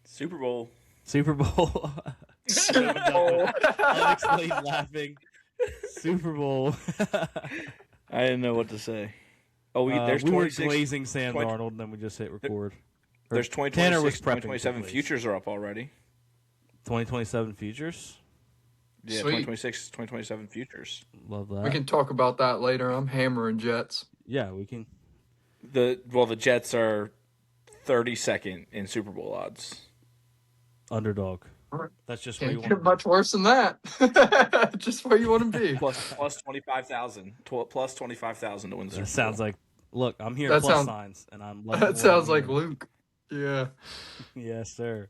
Super Bowl. Super Bowl. Unexplained laughing. Super Bowl. I didn't know what to say. Oh, there's we were 26. glazing Sam Darnold, and then we just hit record. There's Tanner was 2026, prepping 2027 futures are up already. 2027 futures? Yeah, Sweet. 2026, 2027 futures. Love that. We can talk about that later. I'm hammering Jets. Yeah, we can. The Jets are 32nd in Super Bowl odds. Underdog. That's just where you Can't want to get much worse than that. Just where you want to be. Plus 25,000. Plus 25,000 to win the Super That Bowl. sounds like, look, I'm here That plus sounds- signs, and I'm like, That sounds like Luke. Yeah. Yes, sir.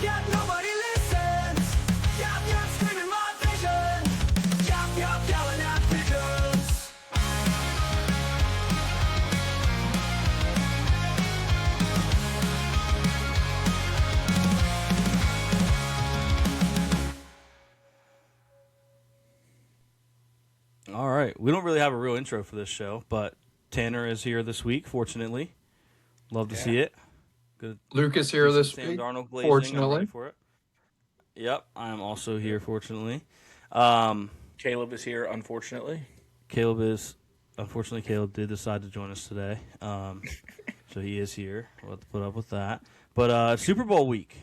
Nobody listens. Screaming my vision. Yelling at pigeons. All right. We don't really have a real intro for this show, but Tanner is here this week, fortunately. Love to see it. Good. Luke is here this Sam week. Darnold glazing. I'm Fortunately. ready for it. Yep, I am also here, fortunately. Caleb is here, unfortunately. Unfortunately, Caleb did decide to join us today. So he is here. We'll have to put up with that. But Super Bowl week.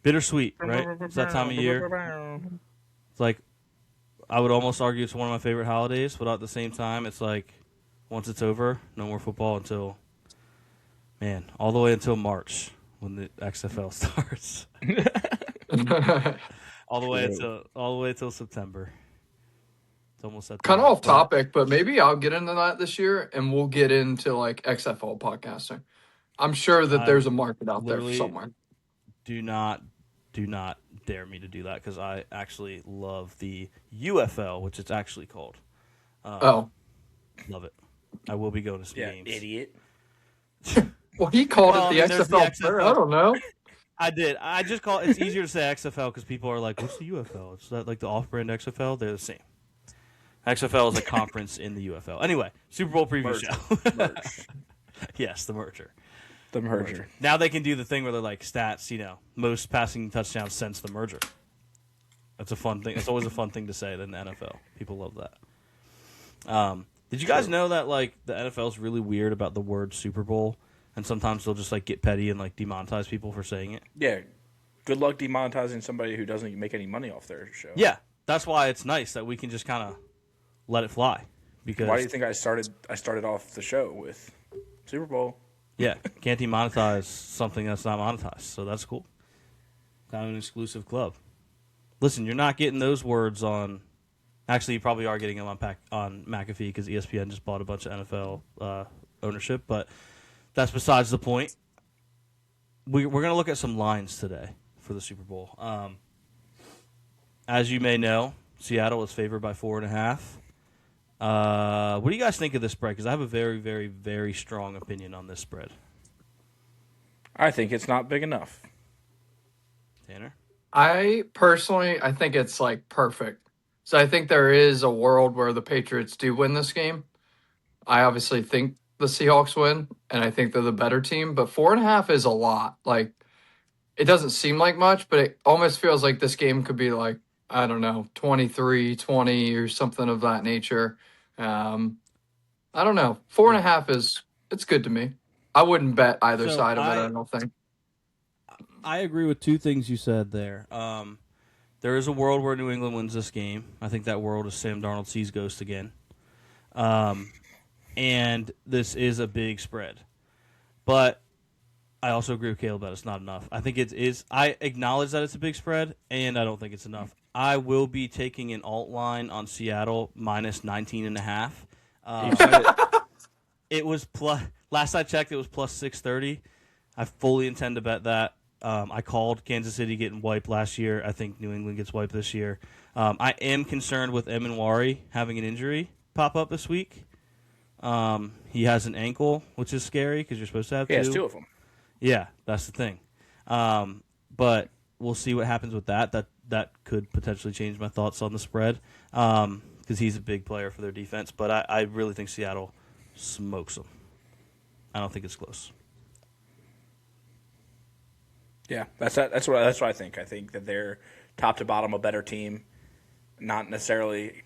Bittersweet, right? It's that time of year. It's like, I would almost argue it's one of my favorite holidays, but at the same time, it's like, once it's over, no more football until, all the way until March when the XFL starts. all the way until September. It's almost at Kind of off topic, but maybe I'll get into that this year, and we'll get into like XFL podcasting. I'm sure that there's a market out there somewhere. Do not dare me to do that because I actually love the UFL, which it's actually called. Love it. I will be going to some games. Idiot. Well, he called Well, it the I mean, there's XFL. the XFL. I don't know. I did. I just call it. It's easier to say XFL because people are like, "What's the UFL?" It's that like the off-brand XFL. They're the same. XFL is a conference in the UFL. Anyway, Super Bowl preview show. Yes, the merger. The merger. Now they can do the thing where they're like stats. Most passing touchdowns since the merger. That's a fun thing. It's always a fun thing to say in the NFL. People love that. Did you guys know that like the NFL is really weird about the word Super Bowl, and sometimes they'll just like get petty and like demonetize people for saying it? Yeah. Good luck demonetizing somebody who doesn't make any money off their show. Yeah, that's why it's nice that we can just kind of let it fly. Because why do you think I started off the show with Super Bowl? Yeah, can't demonetize something that's not monetized, so that's cool. Kind of an exclusive club. Listen, you're not getting those words on. Actually, you probably are getting them on McAfee because ESPN just bought a bunch of NFL ownership, but that's besides the point. We're going to look at some lines today for the Super Bowl. As you may know, Seattle is favored by 4.5. What do you guys think of this spread? Because I have a very, very, very strong opinion on this spread. I think it's not big enough. Tanner? I think it's like perfect. So I think there is a world where the Patriots do win this game. I obviously think the Seahawks win, and I think they're the better team. But 4.5 is a lot. Like, it doesn't seem like much, but it almost feels like this game could be like, I don't know, 23-20 or something of that nature. I don't know. 4.5 it's good to me. I wouldn't bet either side of it, I don't think. I agree with two things you said there. There is a world where New England wins this game. I think that world is Sam Darnold sees ghost again. And this is a big spread. But I also agree with Caleb that it's not enough. I think it is. I acknowledge that it's a big spread, and I don't think it's enough. I will be taking an alt line on Seattle minus 19.5. It was plus. Last I checked, it was plus 630. I fully intend to bet that. I called Kansas City getting wiped last year. I think New England gets wiped this year. I am concerned with Eminwari having an injury pop up this week. He has an ankle, which is scary because you're supposed to have two. Yeah, it's two of them. Yeah, that's the thing. But we'll see what happens with that. That could potentially change my thoughts on the spread because he's a big player for their defense. But I really think Seattle smokes them. I don't think it's close. Yeah, that's what I think. I think that they're top to bottom a better team, not necessarily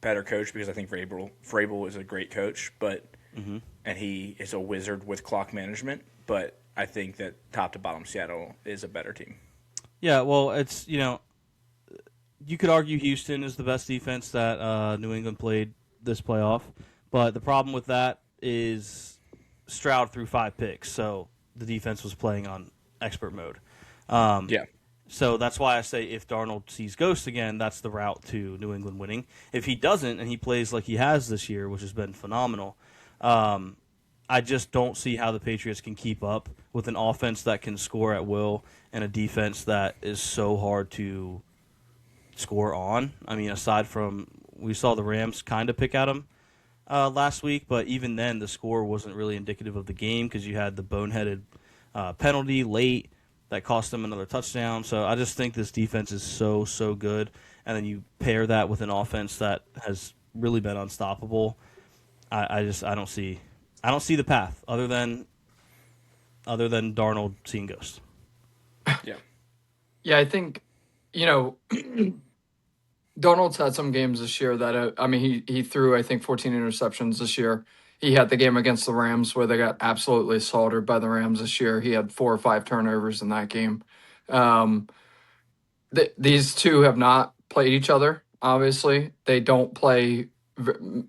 better coach because I think Vrabel is a great coach, but and he is a wizard with clock management. But I think that top to bottom Seattle is a better team. Yeah, well, it's you could argue Houston is the best defense that New England played this playoff, but the problem with that is Stroud threw 5 picks, so the defense was playing on expert mode. Yeah. So that's why I say if Darnold sees ghosts again, that's the route to New England winning. If he doesn't and he plays like he has this year, which has been phenomenal, I just don't see how the Patriots can keep up with an offense that can score at will and a defense that is so hard to score on. I mean, aside from we saw the Rams kind of pick at them last week, but even then the score wasn't really indicative of the game because you had the boneheaded penalty late that cost them another touchdown. So I just think this defense is so good, and then you pair that with an offense that has really been unstoppable. I don't see the path other than Darnold seeing ghosts. Yeah. Yeah, I think, Donald's had some games this year that, he threw, I think, 14 interceptions this year. He had the game against the Rams where they got absolutely slaughtered by the Rams this year. He had 4 or 5 turnovers in that game. These two have not played each other, obviously. They don't play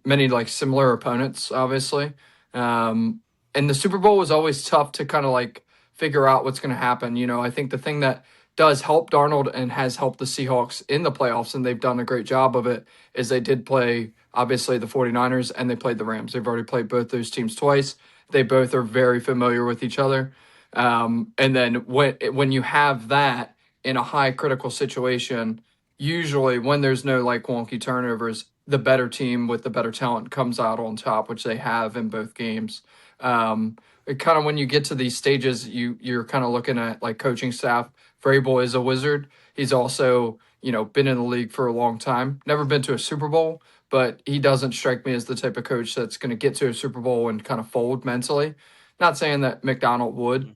many, similar opponents, obviously. And the Super Bowl was always tough to kind of, figure out what's going to happen. I think the thing that does help Darnold and has helped the Seahawks in the playoffs, and they've done a great job of it, is they did play, obviously, the 49ers, and they played the Rams. They've already played both those teams twice. They both are very familiar with each other. And then when you have that in a high critical situation, usually when there's no, wonky turnovers, the better team with the better talent comes out on top, which they have in both games. It kind of when you get to these stages, you're kind of looking at coaching staff. Vrabel is a wizard. He's also been in the league for a long time. Never been to a Super Bowl, but he doesn't strike me as the type of coach that's going to get to a Super Bowl and kind of fold mentally. Not saying that McDonald would,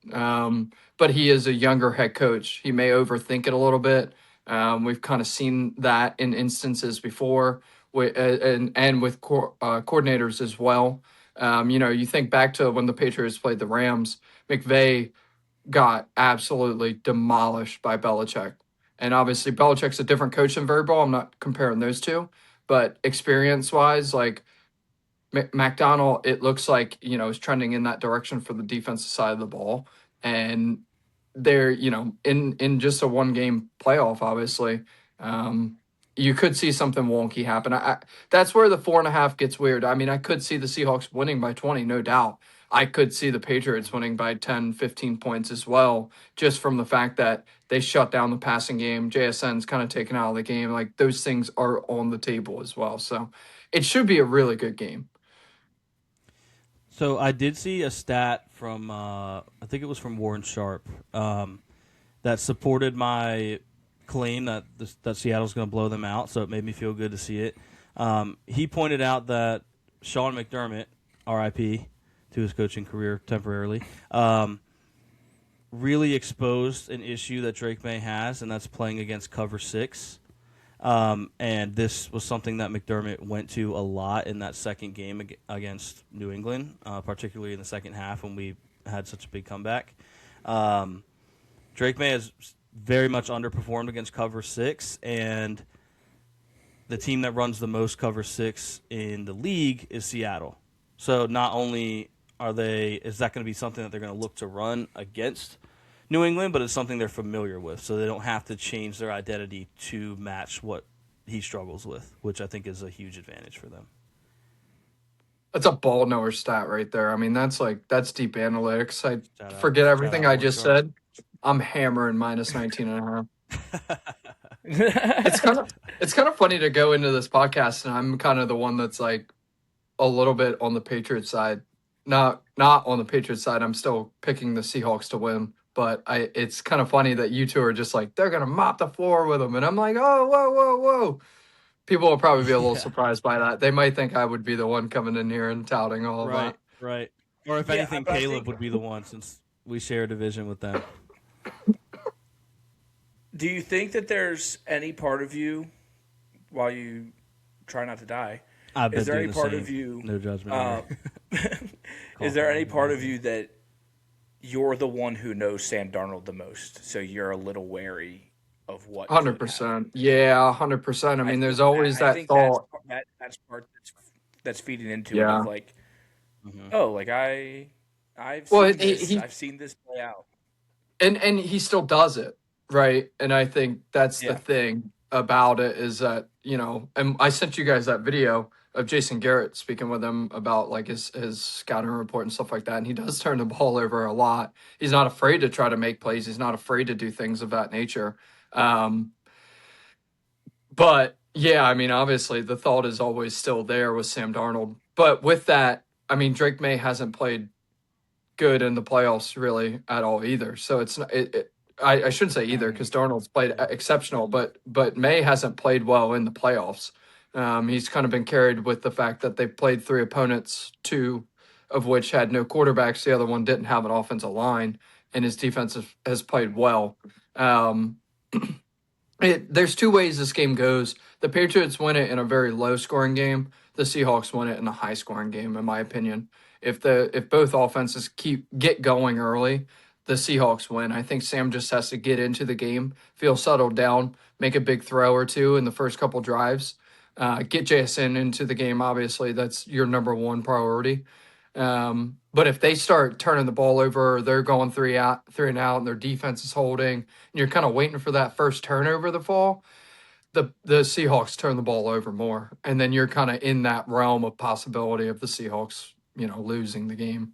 but he is a younger head coach. He may overthink it a little bit. We've kind of seen that in instances before, and with coordinators as well. You think back to when the Patriots played the Rams, McVay got absolutely demolished by Belichick. And obviously Belichick's a different coach than Vrabel. I'm not comparing those two, but experience-wise, McDonald, it looks like, is trending in that direction for the defensive side of the ball. And they're, in just a one-game playoff, obviously, you could see something wonky happen. That's where the 4.5 gets weird. I mean, I could see the Seahawks winning by 20, no doubt. I could see the Patriots winning by 10, 15 points as well, just from the fact that they shut down the passing game. JSN's kind of taken out of the game. Those things are on the table as well. So it should be a really good game. So I did see a stat from, I think it was from Warren Sharp, that supported my claim that Seattle's going to blow them out, so it made me feel good to see it. He pointed out that Sean McDermott, RIP to his coaching career temporarily, really exposed an issue that Drake May has, and that's playing against cover 6. And this was something that McDermott went to a lot in that second game against New England, particularly in the second half when we had such a big comeback. Drake May has very much underperformed against cover 6, and the team that runs the most cover 6 in the league is Seattle. So not only is that going to be something that they're going to look to run against New England, but it's something they're familiar with, so they don't have to change their identity to match what he struggles with, which I think is a huge advantage for them. That's a ball knower stat right there. I mean, that's deep analytics. I forget everything I just said. I'm hammering minus 19.5. It's kind of funny to go into this podcast, and I'm kind of the one that's a little bit on the Patriots side. Not on the Patriots side. I'm still picking the Seahawks to win. But it's kind of funny that you two are just they're going to mop the floor with them. And I'm like, oh, whoa. People will probably be a little surprised by that. They might think I would be the one coming in here and touting all of Right, that. right. Or if Yeah, anything, but I Caleb think- would be the one since we share a division with them. Do you think that there's any part of you, while you try not to die, I've been is there doing any the part same. of you? No judgment. here. Is there any part of you that you're the one who knows Sam Darnold the most, so you're a little wary of what? could happen? 100%. Yeah, 100%. I mean, there's think always I that think thought. that's part that's feeding into it. Yeah. Of like, Mhm. oh, like I've Well, seen this. I've seen this play out. And he still does it, right? And I think that's Yeah. the thing about it is that, you know, and I sent you guys that video of Jason Garrett speaking with him about like his scouting report and stuff like that. And he does turn the ball over a lot. He's not afraid to try to make plays. He's not afraid to do things of that nature. But yeah, I mean, obviously the thought is always still there with Sam Darnold. But with that, I mean, Drake May hasn't played good in the playoffs really at all either. So it's not. I shouldn't say either because Darnold's played exceptional, but May hasn't played well in the playoffs. He's kind of been carried with the fact that they've played 3 opponents, 2 of which had no quarterbacks. The other one didn't have an offensive line, and his defense has played well. There's 2 ways this game goes. The Patriots win it in a very low scoring game. The Seahawks win it in a high scoring game, in my opinion. If both offenses get going early, the Seahawks win. I think Sam just has to get into the game, feel settled down, make a big throw or 2 in the first couple drives, get JSN into the game. Obviously, that's your number 1 priority. But if they start turning the ball over, or they're going 3 and out, and their defense is holding, and you're kind of waiting for that first turnover to fall, the Seahawks turn the ball over more, and then you're kind of in that realm of possibility of the Seahawks, you know, losing the game.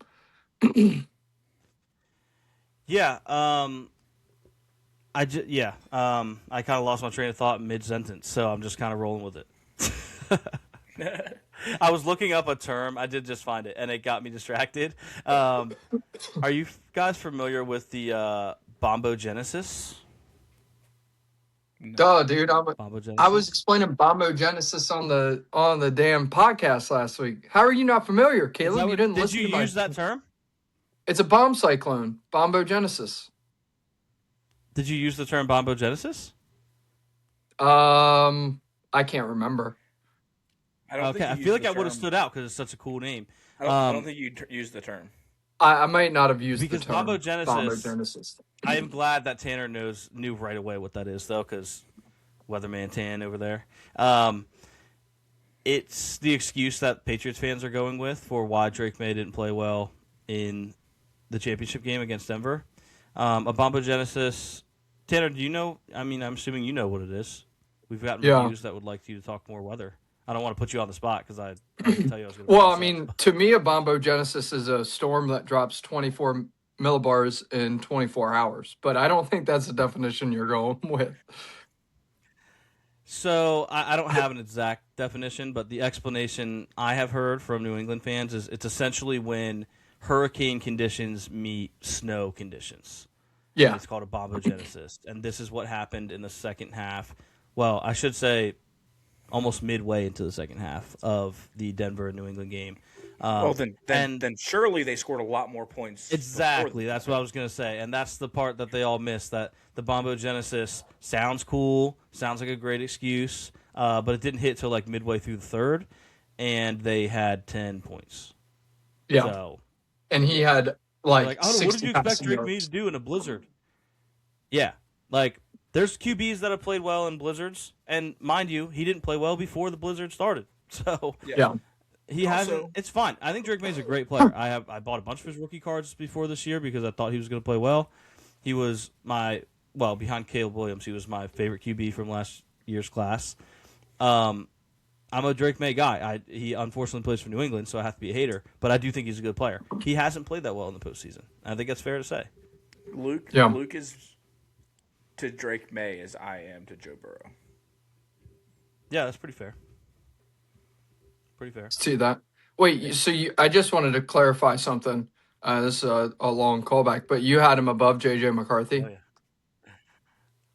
Yeah. I kind of lost my train of thought mid sentence, so I'm just kind of rolling with it. I was looking up a term. I did just find it, and it got me distracted. Are you guys familiar with the bombogenesis? Duh, dude. Bombogenesis? I was explaining bombogenesis on the damn podcast last week. How are you not familiar, Caleb? You didn't Did listen you to my... use that term? It's a bomb cyclone, bombogenesis. Did you use the term bombogenesis? I can't remember. I don't Okay, think I you feel used like I the would have term. stood out because it's such a cool name. I don't think you used the term. I might not have used Because the term bombogenesis- I am glad that Tanner knew right away what that is, though, because Weatherman Tan over there. It's the excuse that Patriots fans are going with for why Drake May didn't play well in the championship game against Denver. A bombogenesis. Tanner, do you know? I mean, I'm assuming you know what it is. We've gotten reviews that would like you to talk more weather. I don't want to put you on the spot because I didn't tell you I was going to. Well, I mean, to me, a bombogenesis is a storm that drops 24 millibars in 24 hours. But I don't think that's the definition you're going with. So I don't have an exact definition, but the explanation I have heard from New England fans is it's essentially when hurricane conditions meet snow conditions. Yeah. It's called a bombogenesis, and this is what happened in the second half. Well, I should say almost midway into the second half of the Denver and New England game. Well, then surely they scored a lot more points. Exactly, that's what I was going to say, and that's the part that they all missed, that the bombogenesis sounds cool, sounds like a great excuse, but it didn't hit till like midway through the third, and they had 10 points. Yeah. So, And he had like what did 60 you expect passing Drake May yards. to do in a blizzard? Yeah, like there's QBs that have played well in blizzards, and mind you, he didn't play well before the blizzard started. So Yeah. he hasn't. It's fine. I think Drake May's a great player. I bought a bunch of his rookie cards before this year because I thought he was going to play well. He was behind Caleb Williams, he was my favorite QB from last year's class. I'm a Drake May guy. He unfortunately plays for New England, so I have to be a hater. But I do think he's a good player. He hasn't played that well in the postseason. I think that's fair to say. Luke Yeah. is to Drake May as I am to Joe Burrow. Yeah, that's pretty fair. Pretty fair. See that? Wait, so I just wanted to clarify something. This is a long callback, but you had him above JJ McCarthy. Oh, yeah.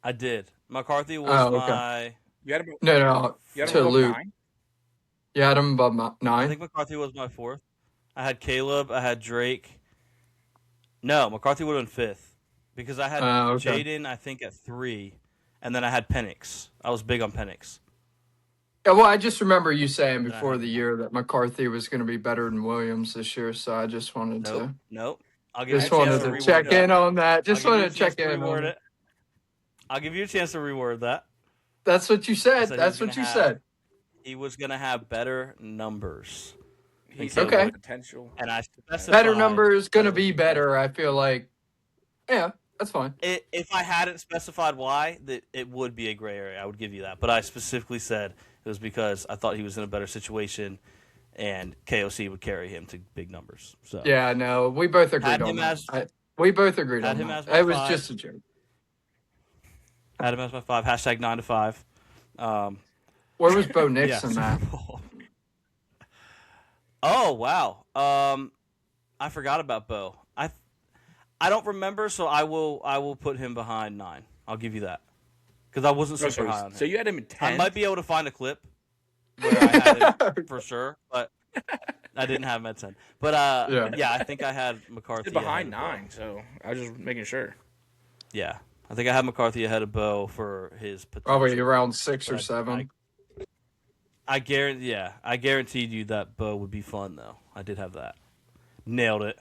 I did. McCarthy was Oh, okay. my You had him. No, You had him to above Luke. 9. You had him above I 9. think McCarthy was my 4th. I had Caleb. I had Drake. No, McCarthy would have been 5th because I had Okay. Jaden, I think, at 3, and then I had Penix. I was big on Penix. Yeah, well, I just remember you saying Then I before had the year that McCarthy was going to be better than Williams this year, so I just wanted Nope, to nope. I'll give you a just chance wanted to to reword check that. in on that. I'll Just give you a wanted to chance check to in on reword it. it. I'll give you a chance to reword that. That's what you I said. said That's what you said. he was gonna have better numbers. He than said Okay. Caleb. potential. And I specified Better numbers going that to it was be because better. I feel like, yeah, that's fine. if I hadn't specified why, that it would be a gray area. I would give you that. But I specifically said it was because I thought he was in a better situation, and KOC would carry him to big numbers. So Yeah, no, we both agreed had on him that. as We both agreed had on him that. as my It was 5. just a joke. Had him as my 5. Hashtag 9 to 5. Where was Bo Yeah, Nix in that? Super Bowl. Oh wow. I forgot about Bo. I don't remember, so I will put him behind 9. I'll give you that because I wasn't No, super high on him. so you had him in 10. I might be able to find a clip where I had him for sure, but I didn't have him at 10. But yeah, I think I had McCarthy behind ahead of Bo. 9, so I was just making sure. Yeah, I think I had McCarthy ahead of Bo for his potential. Probably around 6 or But 7. I guaranteed you that Bo would be fun though. I did have that. Nailed it.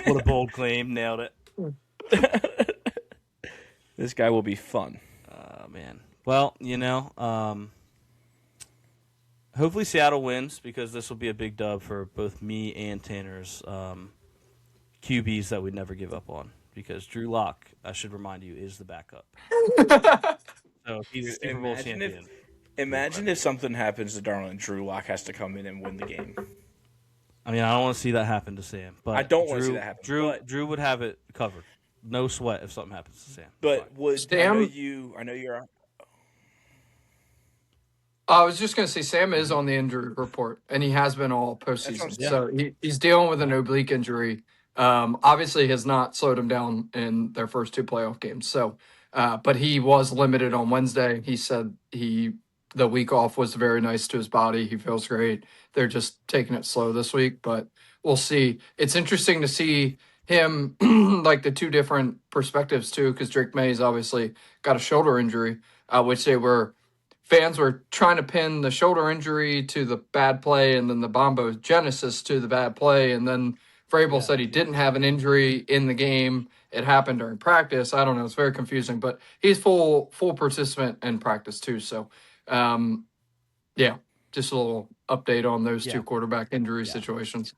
What a bold claim. Nailed it. This guy will be fun. Man. Well, hopefully Seattle wins because this will be a big dub for both me and Tanner's QBs that we'd never give up on. Because Drew Lock, I should remind you, is the backup. So he's a Super Bowl champion. Imagine if something happens to Darnold and Drew Lock has to come in and win the game. I mean, I don't want to see that happen to Sam. But I don't want to see that happen. Drew would have it covered. No sweat if something happens to Sam. But would Sam- I know you're. I was just going to say Sam is on the injury report, and he has been all postseason. Yeah. So he's dealing with an oblique injury. Obviously, has not slowed him down in their first 2 playoff games. So, but he was limited on Wednesday. He said the week off was very nice to his body. He feels great. They're just taking it slow this week, but we'll see. It's interesting to see him like the 2 different perspectives too, because Drake May's obviously got a shoulder injury, which fans were trying to pin the shoulder injury to the bad play and then the Bombo Genesis to the bad play. And then Vrabel said he didn't have an injury in the game. It happened during practice. I don't know. It's very confusing, but he's full participant in practice too. So, yeah, just a little update on those 2 quarterback injury situations.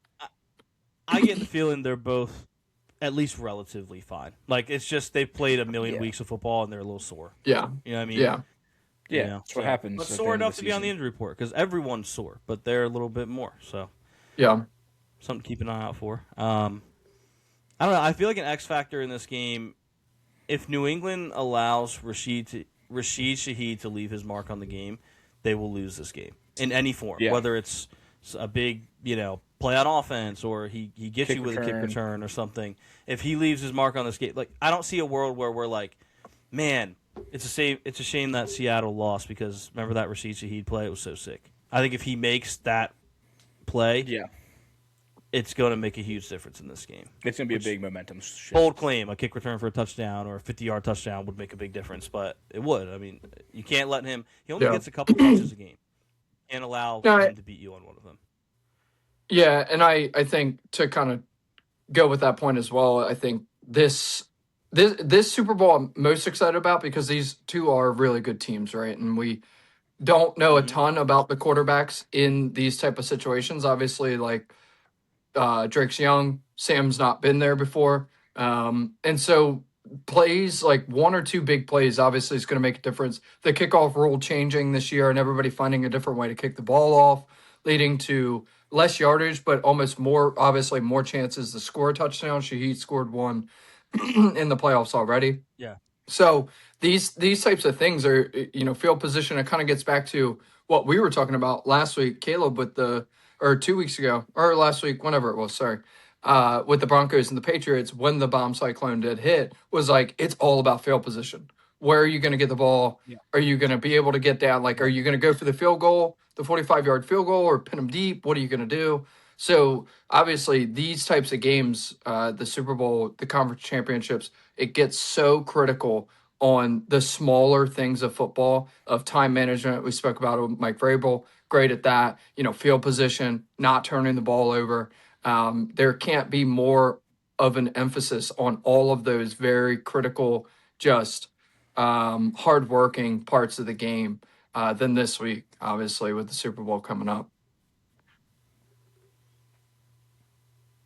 I get the feeling they're both at least relatively fine. Like, it's just they've played a million weeks of football and they're a little sore. Yeah. You know what I mean? Yeah. Yeah, You know, that's what happens. But at sore the end of enough to be on the season. injury report because everyone's sore, but they're a little bit more. So Yeah. something to keep an eye out for. I don't know. I feel like an X factor in this game. If New England allows Rashid Shaheed to leave his mark on the game, they will lose this game in any form. Yeah. Whether it's a big, play on offense or he gets Kick you with a kick return. return or something. If he leaves his mark on this game, like I don't see a world where we're like, man, it's a shame that Seattle lost because remember that Rashid Shaheed play? It was so sick. I think if he makes that play, it's going to make a huge difference in this game. It's going to be a big momentum shift. Bold claim, a kick return for a touchdown or a 50-yard touchdown would make a big difference, but it would. I mean, you can't let him – he only gets a couple touches a game. Can't allow him to beat you on one of them. Yeah, and I think to kind of go with that point as well, I think this Super Bowl I'm most excited about because these 2 are really good teams, right? And we don't know a ton about the quarterbacks in these type of situations. Obviously, like Drake's young, Sam's not been there before, and so plays like 1 or 2 big plays obviously is going to make a difference. The kickoff rule changing this year and everybody finding a different way to kick the ball off, leading to less yardage, but almost more chances to score a touchdown. Shaheed scored 1 in the playoffs already. Yeah. So these types of things are, field position. It kind of gets back to what we were talking about last week, Caleb, or 2 weeks ago, or last week, whenever it was, sorry, with the Broncos and the Patriots when the bomb cyclone did hit, was like, it's all about field position. Where are you going to get the ball? Yeah. Are you going to be able to get down? Like, are you going to go for the field goal, the 45-yard field goal, or pin them deep? What are you going to do? So obviously, these types of games, the Super Bowl, the conference championships, it gets so critical on the smaller things of football, of time management. We spoke about it with Mike Vrabel, great at that. Field position, not turning the ball over. There can't be more of an emphasis on all of those very critical, just hardworking parts of the game than this week, obviously, with the Super Bowl coming up.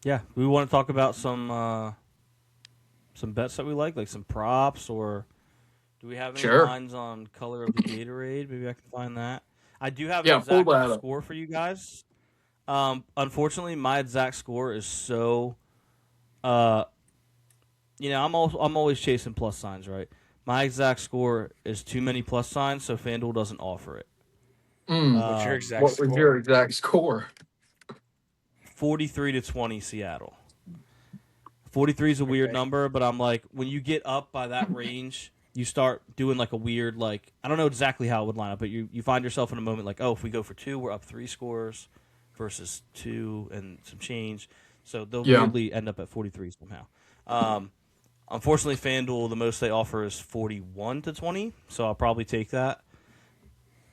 Yeah, we want to talk about some bets that we like some props, or do we have any Sure. lines on color of the Gatorade? Maybe I can find that. I do have Yeah, an pull exact that up. score for you guys. Unfortunately, my exact score is so. I'm always chasing plus signs, right? My exact score is too many plus signs, so FanDuel doesn't offer it. What's your exact What score? was your exact score? 43-20 Seattle. 43 is a weird number, but I'm like, when you get up by that range, you start doing like a weird, like, I don't know exactly how it would line up, but you find yourself in a moment like, oh, if we go for 2, we're up 3 scores versus 2 and some change. So they'll weirdly end up at 43 somehow. Unfortunately, FanDuel, the most they offer is 41-20, so I'll probably take that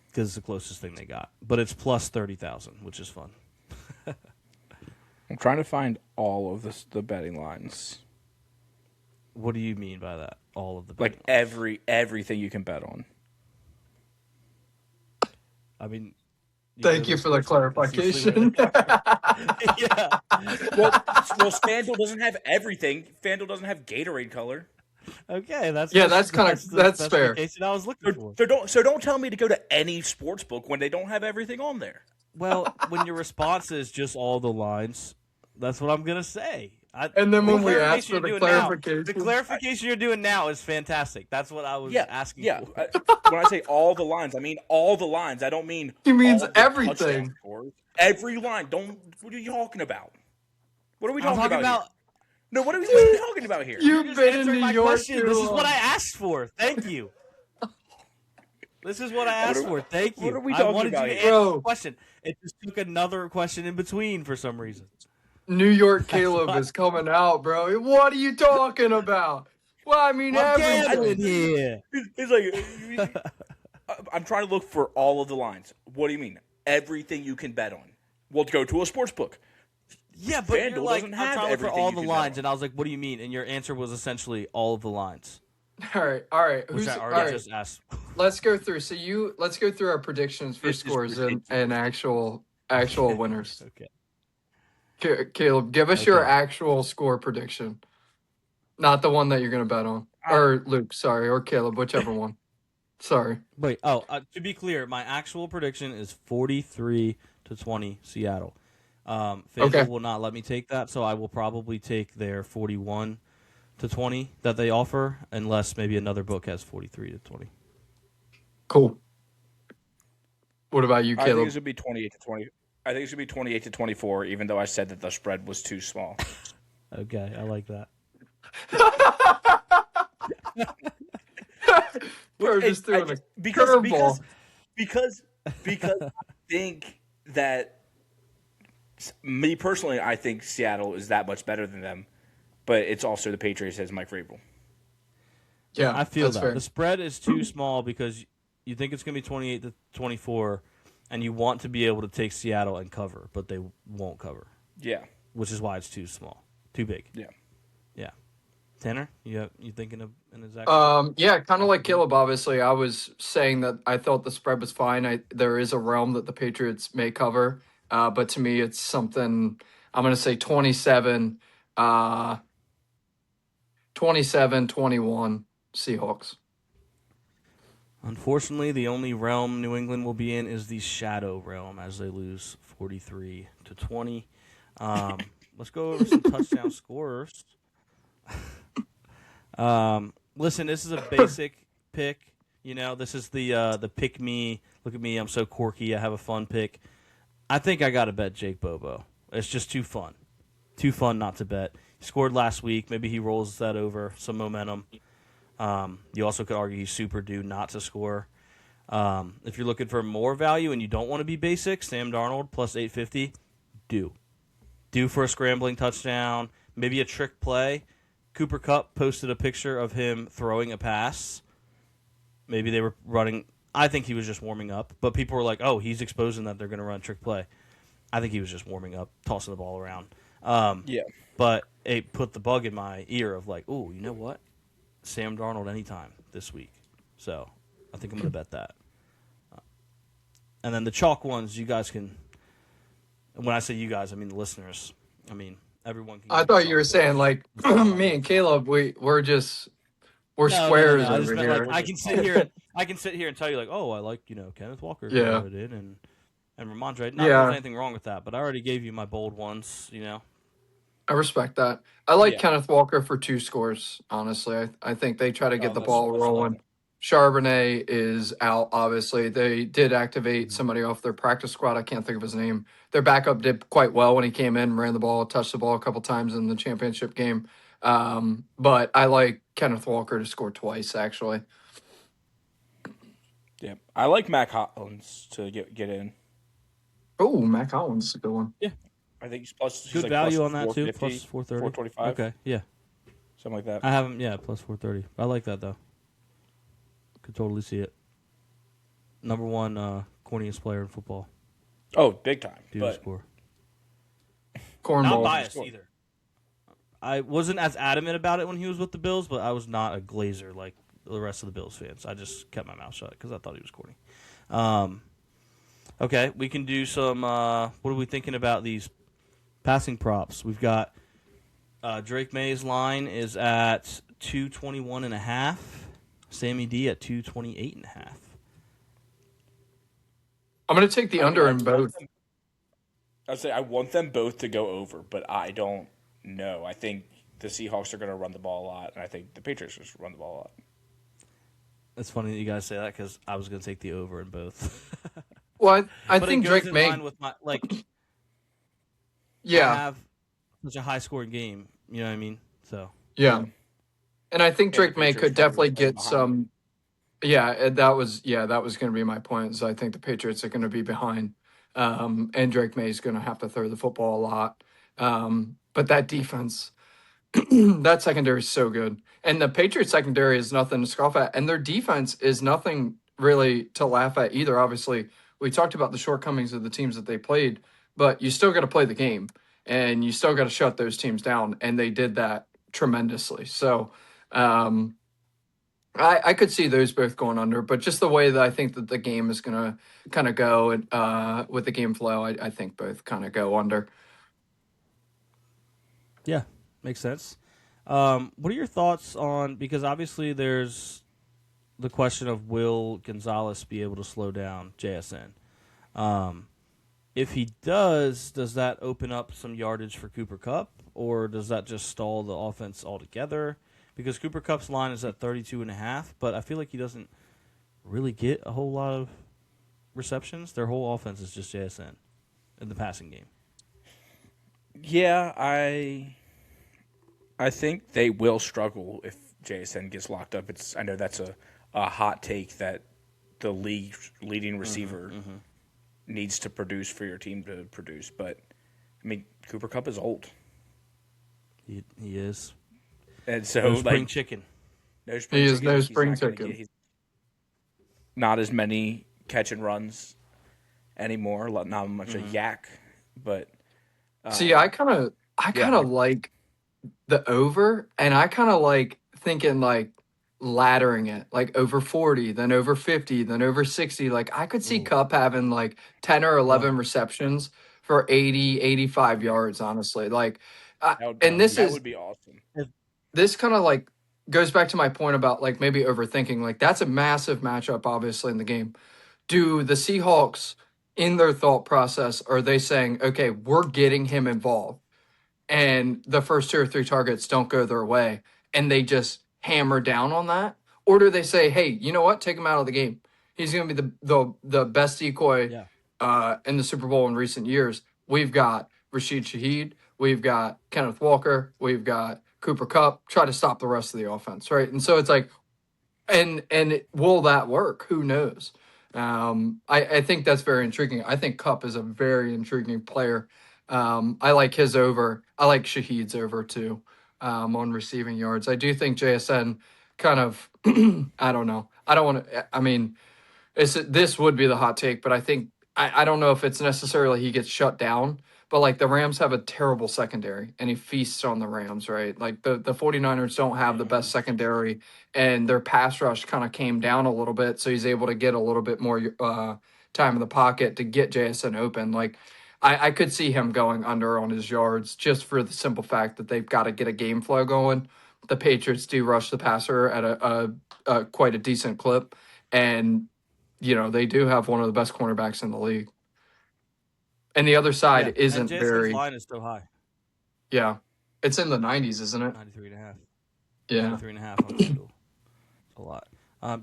because it's the closest thing they got. But it's plus 30,000, which is fun. I'm trying to find all of the betting lines. What do you mean by that? All of the Like betting everything you can bet on. lines? I mean, Thank you for the clarification. Yeah. Well, FanDuel doesn't have everything. FanDuel doesn't have Gatorade color. Okay, that's Yeah, that's fair. The case that I was looking for. So don't tell me to go to any sports book when they don't have everything on there. Well, when your response is just all the lines, that's what I'm gonna say. And then when the we ask for clarification the you're doing now- clarification, the clarification you're doing now is fantastic. That's what I was asking Yeah. for. When I say all the lines, I mean all the lines. I don't mean He means all the everything. touchdown scores. Every line. What are you talking about? What are we I'm talking talking about? about No, what are we talking about here? you've just been in answering New my York question. too This is what long. I asked for. Thank you. This is what I asked for. Thank you. what are we I talking wanted about you to here? answer Bro. the question. It just took another question in between for some reason. New York Caleb why- is coming out, bro. What are you talking about? Well, I mean, I'm everything. gambling here. He's like, I'm trying to look for all of the lines. What do you mean? Everything you can bet on. We'll go to a sports book. Yeah, but you're FanDuel like, doesn't I'm have trying to look for everything all you the can bet lines, on. and I was like, what do you mean? And your answer was essentially all of the lines, All right. which I All already right. just asked. Let's go through. Let's go through our predictions for This is scores and ridiculous. actual winners. Okay. Caleb, give us your Okay. actual score prediction, not the one that you're going to bet on. Or Luke, sorry, or Caleb, whichever one. Sorry. Wait. Oh, to be clear, my actual prediction is 43-20 Seattle. FanDuel will not let me take that, so I will probably take their 41-20 that they offer, unless maybe another book has 43-20. Cool. What about you, I think Caleb? it's gonna be 28-20. I think it's gonna be 28-24, even though I said that the spread was too small. Okay, I like that. We're just throwing a because curveball. I think that me personally, I think Seattle is that much better than them, but it's also the Patriots as Mike Vrabel. Yeah, I feel that's that fair. the spread is too small because you think it's going to be 28-24, and you want to be able to take Seattle and cover, but they won't cover, Yeah, which is why it's too small, too big. yeah. Yeah, Tanner, you thinking of an exact? Yeah, kind of like Caleb. Obviously, I was saying that I thought the spread was fine. There is a realm that the Patriots may cover, but to me, it's something. I'm going to say 27, 27-21 Seahawks. Unfortunately, the only realm New England will be in is the shadow realm as they lose 43-20. Let's go over some touchdown scorers. Listen, this is a basic pick. You know, this is the pick me. Look at me, I'm so quirky. I have a fun pick. I think I got to bet Jake Bobo. It's just too fun. Too fun not to bet. He scored last week. Maybe he rolls that over, some momentum. You also could argue he's super due not to score. If you're looking for more value and you don't want to be basic, Sam Darnold plus 850, due for a scrambling touchdown, maybe a trick play. Cooper Kupp posted a picture of him throwing a pass. Maybe they were running. I think he was just warming up, but people were like, "Oh, he's exposing that they're going to run a trick play." I think he was just warming up, tossing the ball around. Yeah. But it put the bug in my ear of like, "Oh, you know what? Sam Darnold anytime this week." So I think I'm going to bet that. And then the chalk ones, you guys can. And when I say you guys, I mean the listeners. I mean everyone can. I get thought you were chalk saying ones. like me and Caleb, we're No, squares I just over meant, here. like, I can sit here. I can sit here and tell you like, oh, I like Kenneth Walker. Yeah. And Ramondre. Not that Yeah. there's anything wrong with that, but I already gave you my bold ones. I respect that. I like Yeah. Kenneth Walker for 2 scores, honestly. I think they try to get the that's- ball that's rolling. Charbonnet is out, obviously. They did activate somebody off their practice squad. I can't think of his name. Their backup did quite well when he came in, ran the ball, touched the ball a couple times in the championship game. But I like Kenneth Walker to score twice, actually. Yeah. I like Mac Hollins to get in. Oh, Mac Hollins is a good one. I think he's Good like value plus on that too. 450, Plus 430. 425. Okay, yeah. Something like that. I have him. Yeah, plus 430. I like that though. Could totally see it. Number one corniest player in football. Oh, big time. Due to But score. Cornball. Not biased score. either. I wasn't as adamant about it when he was with the Bills, but I was not a glazer like the rest of the Bills fans. I just kept my mouth shut because I thought he was corny. Okay, we can do some. What are we thinking about these passing props? We've got Drake May's line is at 221.5. Sammy D at 228.5. I'm going to take the under in both. I'd say I want them both to go over, but I don't know. I think the Seahawks are going to run the ball a lot, and I think the Patriots just run the ball a lot. It's funny that you guys say that because I was going to take the over in both. Well, I But think it goes Drake in May. line with my I Yeah. have such a high scoring game. You know what I mean? So Yeah. And I think Yeah, the Drake May Patriots could probably definitely stay get behind. some. Yeah, that was going to be my point. Is I think the Patriots are going to be behind, and Drake May is going to have to throw the football a lot. But that defense, that secondary is so good, and the Patriots secondary is nothing to scoff at, and their defense is nothing really to laugh at either. Obviously, we talked about the shortcomings of the teams that they played, but you still got to play the game, and you still got to shut those teams down, and they did that tremendously. So. I could see those both going under, but just the way that I think that the game is going to kind of go with the game flow, I think both kind of go under. yeah, makes sense. What are your thoughts on, because obviously there's the question of will Gonzalez be able to slow down JSN? If he does that open up some yardage for Cooper Kupp, or does that just stall the offense altogether? Because Cooper Kupp's line is at 32.5, but I feel like he doesn't really get a whole lot of receptions. Their whole offense is just JSN in the passing game. Yeah, I think they will struggle if JSN gets locked up. I know that's a hot take that the leading receiver needs to produce for your team to produce, but I mean Cooper Kupp is old, He is. and so No spring like chicken. no spring He is chicken. no He's spring not gonna chicken. he's not as many catch and runs anymore. Not much a yak, but See, I kind of like the over, and I kind of like thinking like laddering it, like over 40, then over 50, then over 60. Like I could see Cup having like 10 or 11 receptions for 80, 85 yards, honestly. Like, and that would be awesome. this kind of like goes back to my point about like maybe overthinking. Like that's a massive matchup, obviously, in the game. Do the Seahawks, in their thought process, are they saying, okay, we're getting him involved, and the first 2 or 3 targets don't go their way, and they just hammer down on that? Or do they say, hey, you know what? Take him out of the game. He's going to be the best decoy in the Super Bowl in recent years. We've got Rashid Shaheed. We've got Kenneth Walker. We've got Cooper Kupp. Try to stop the rest of the offense, right? And so it's like, And will that work? Who knows? I think that's very intriguing. I think Cup is a very intriguing player. I like his over. I like Shahid's over too, on receiving yards. I do think JSN kind of, I don't know. I don't want to, I mean, this would be the hot take, but I think I don't know if it's necessarily he gets shut down, but like the Rams have a terrible secondary and he feasts on the Rams, right? Like the 49ers don't have the best secondary and their pass rush kind of came down a little bit, so he's able to get a little bit more time in the pocket to get JSN open. Like I could see him going under on his yards just for the simple fact that they've got to get a game flow going. The Patriots do rush the passer at a quite a decent clip, and they do have one of the best cornerbacks in the league. And the other side and isn't Jason's very, line is so high, yeah. It's in the 90s, isn't it? 93.5. Yeah. 93.5 on FanDuel. A lot.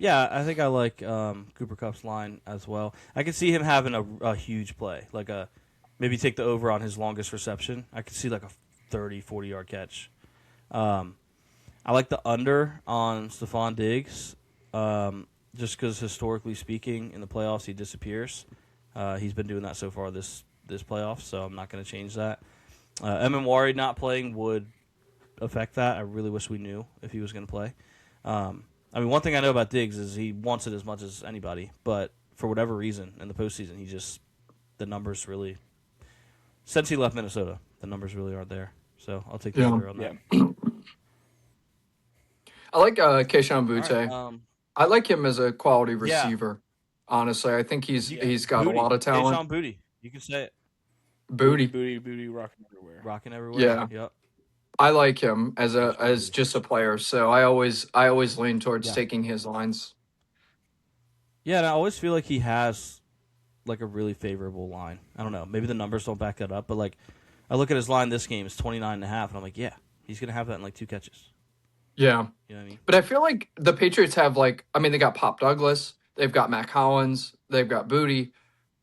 Yeah, I think I like Cooper Kupp's line as well. I could see him having a huge play, like maybe take the over on his longest reception. I could see like a 30, 40-yard catch. I like the under on Stephon Diggs, just because historically speaking, in the playoffs he disappears. He's been doing that so far this playoff, so I'm not going to change that. Wari not playing would affect that. I really wish we knew if he was going to play. I mean, one thing I know about Diggs is he wants it as much as anybody, but for whatever reason in the postseason, the numbers really, since he left Minnesota, the numbers really aren't there. So I'll take the under on that. I like Keishon Butte. Right, I like him as a quality receiver. Honestly, I think he's got Booty. a lot of talent. Keishon Booty. You can say it. Booty. Booty, rocking everywhere. Rocking everywhere. Yeah. Yep. I like him as just a player, so I always lean towards taking his lines. Yeah, and I always feel like he has like a really favorable line. I don't know. Maybe the numbers don't back that up, but like I look at his line this game, it's 29.5, and I'm like, yeah, he's going to have that in like 2 catches. Yeah. You know what I mean? But I feel like the Patriots have they got Pop Douglas, they've got Mac Hollins, they've got Booty,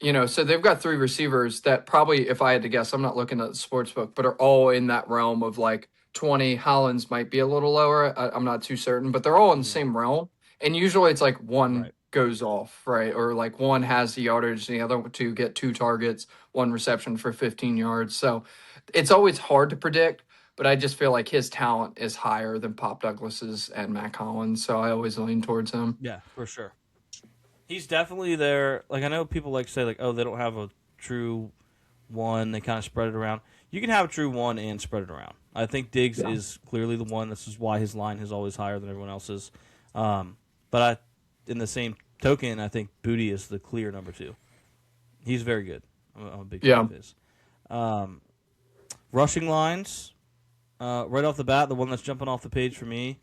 so they've got 3 receivers that probably, if I had to guess, I'm not looking at the sports book, but are all in that realm of like 20. Hollins might be a little lower. I'm not too certain, but they're all in the same realm. And usually it's like one goes off, right? Or like one has the yardage, and the other 2 get 2 targets, 1 reception for 15 yards. So it's always hard to predict. But I just feel like his talent is higher than Pop Douglas's and Mac Hollins, so I always lean towards him. Yeah, for sure. He's definitely there. Like I know people like to say like, oh, they don't have a true one. They kind of spread it around. You can have a true one and spread it around. I think Diggs is clearly the one. This is why his line is always higher than everyone else's. But in the same token, I think Booty is the clear number 2. He's very good. I'm a big fan of his. Rushing lines. Right off the bat, the one that's jumping off the page for me,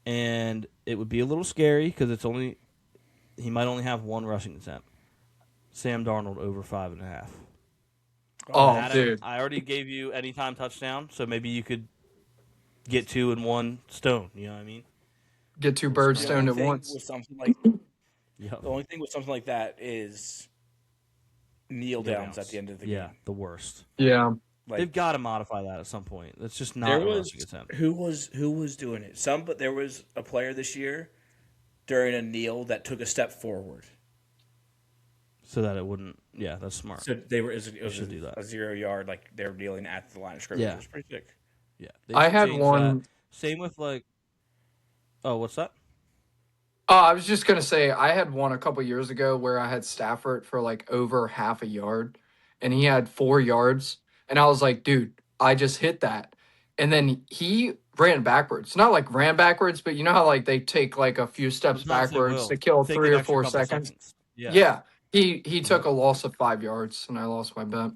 and it would be a little scary because he might only have 1 rushing attempt. Sam Darnold over 5.5. Oh, Adam, dude! I already gave you anytime touchdown, so maybe you could get 2 in 1 stone. You know what I mean? Get 2 birds stoned at once. With something like, Yep. The only thing with something like that is kneel downs at the end of the game. Yeah, the worst. Yeah. Like, They've got to modify that at some point. That's just not there a was rushing attempt. who was doing it. But there was a player this year during a kneel that took a step forward, So that it wouldn't. Yeah, that's smart. so they were. It was should do that. a 0 yard, like they were kneeling at the line of scrimmage. Yeah. It was pretty sick. Yeah, I should had change one. that. Same with like. Oh, what's that? I was just gonna say I had one a couple years ago where I had Stafford for like over half a yard, and he had 4 yards, and I was like, dude, I just hit that, and then he ran backwards. Not like ran backwards, but you know how like they take like a few steps Sometimes they backwards will. to kill Take 3 an or extra 4 couple seconds. Yeah. Yeah. He took a loss of 5 yards, and I lost my bet.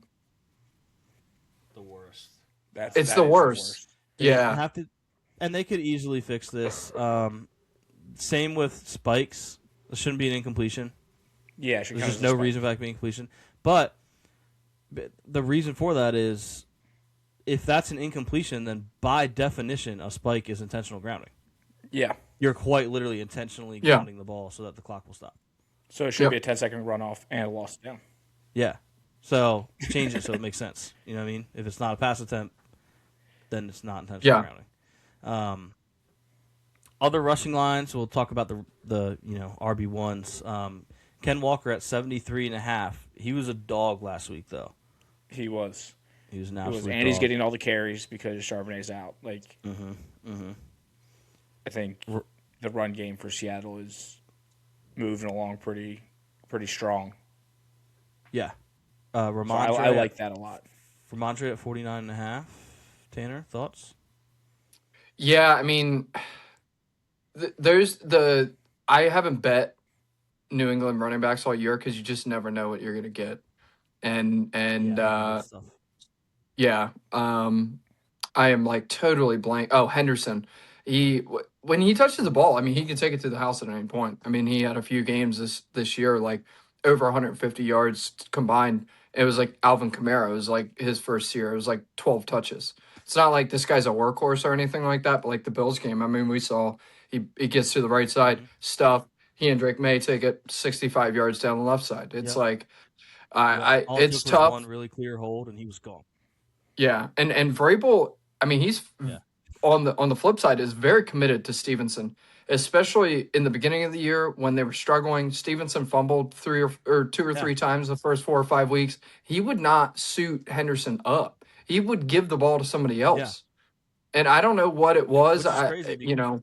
The worst. That It's is the worst. Yeah. Have to, and they could easily fix this. Same with spikes. It shouldn't be an incompletion. Yeah, it should There's count just as a no spike. reason for that being incompletion. But the reason for that is if that's an incompletion, then by definition, a spike is intentional grounding. Yeah, You're quite literally intentionally Yeah. grounding the ball so that the clock will stop. so it should Yep. be a 10-second runoff and a loss down. Yeah. So change it so it makes sense. You know what I mean? If it's not a pass attempt, then it's not intentional Yeah. grounding. Other rushing lines, we'll talk about the RB1s. Ken Walker at 73.5. He was a dog last week, though. He was. He was an He was, absolute and he's dog. getting all the carries because Charbonnet's out. Like, I think the run game for Seattle is moving along pretty strong. Yeah. So Ramondre, I like that a lot. Ramondre at 49.5. Tanner, thoughts? Yeah, I mean, I haven't bet New England running backs all year because you just never know what you're gonna get, and Good stuff. yeah, I am like totally blank. Oh, Henderson, when he touches the ball, I mean, he can take it to the house at any point. I mean, he had a few games this year like over 150 yards combined. It was like Alvin Kamara. It was like his first year. It was like 12 touches. It's not like this guy's a workhorse or anything like that, but like the Bills game, I mean, we saw he gets to the right side, stuff. He and Drake May take it 65 yards down the left side. It's Yep. like All it it's took was tough. one really clear hold, and he was gone. Yeah, and Vrabel, I mean, he's Yeah. on the flip side is very committed to Stevenson, especially in the beginning of the year when they were struggling. Stevenson fumbled two or three times the first 4 or 5 weeks. He would not suit Henderson up. He would give the ball to somebody else. And I don't know what it was. Which is crazy because-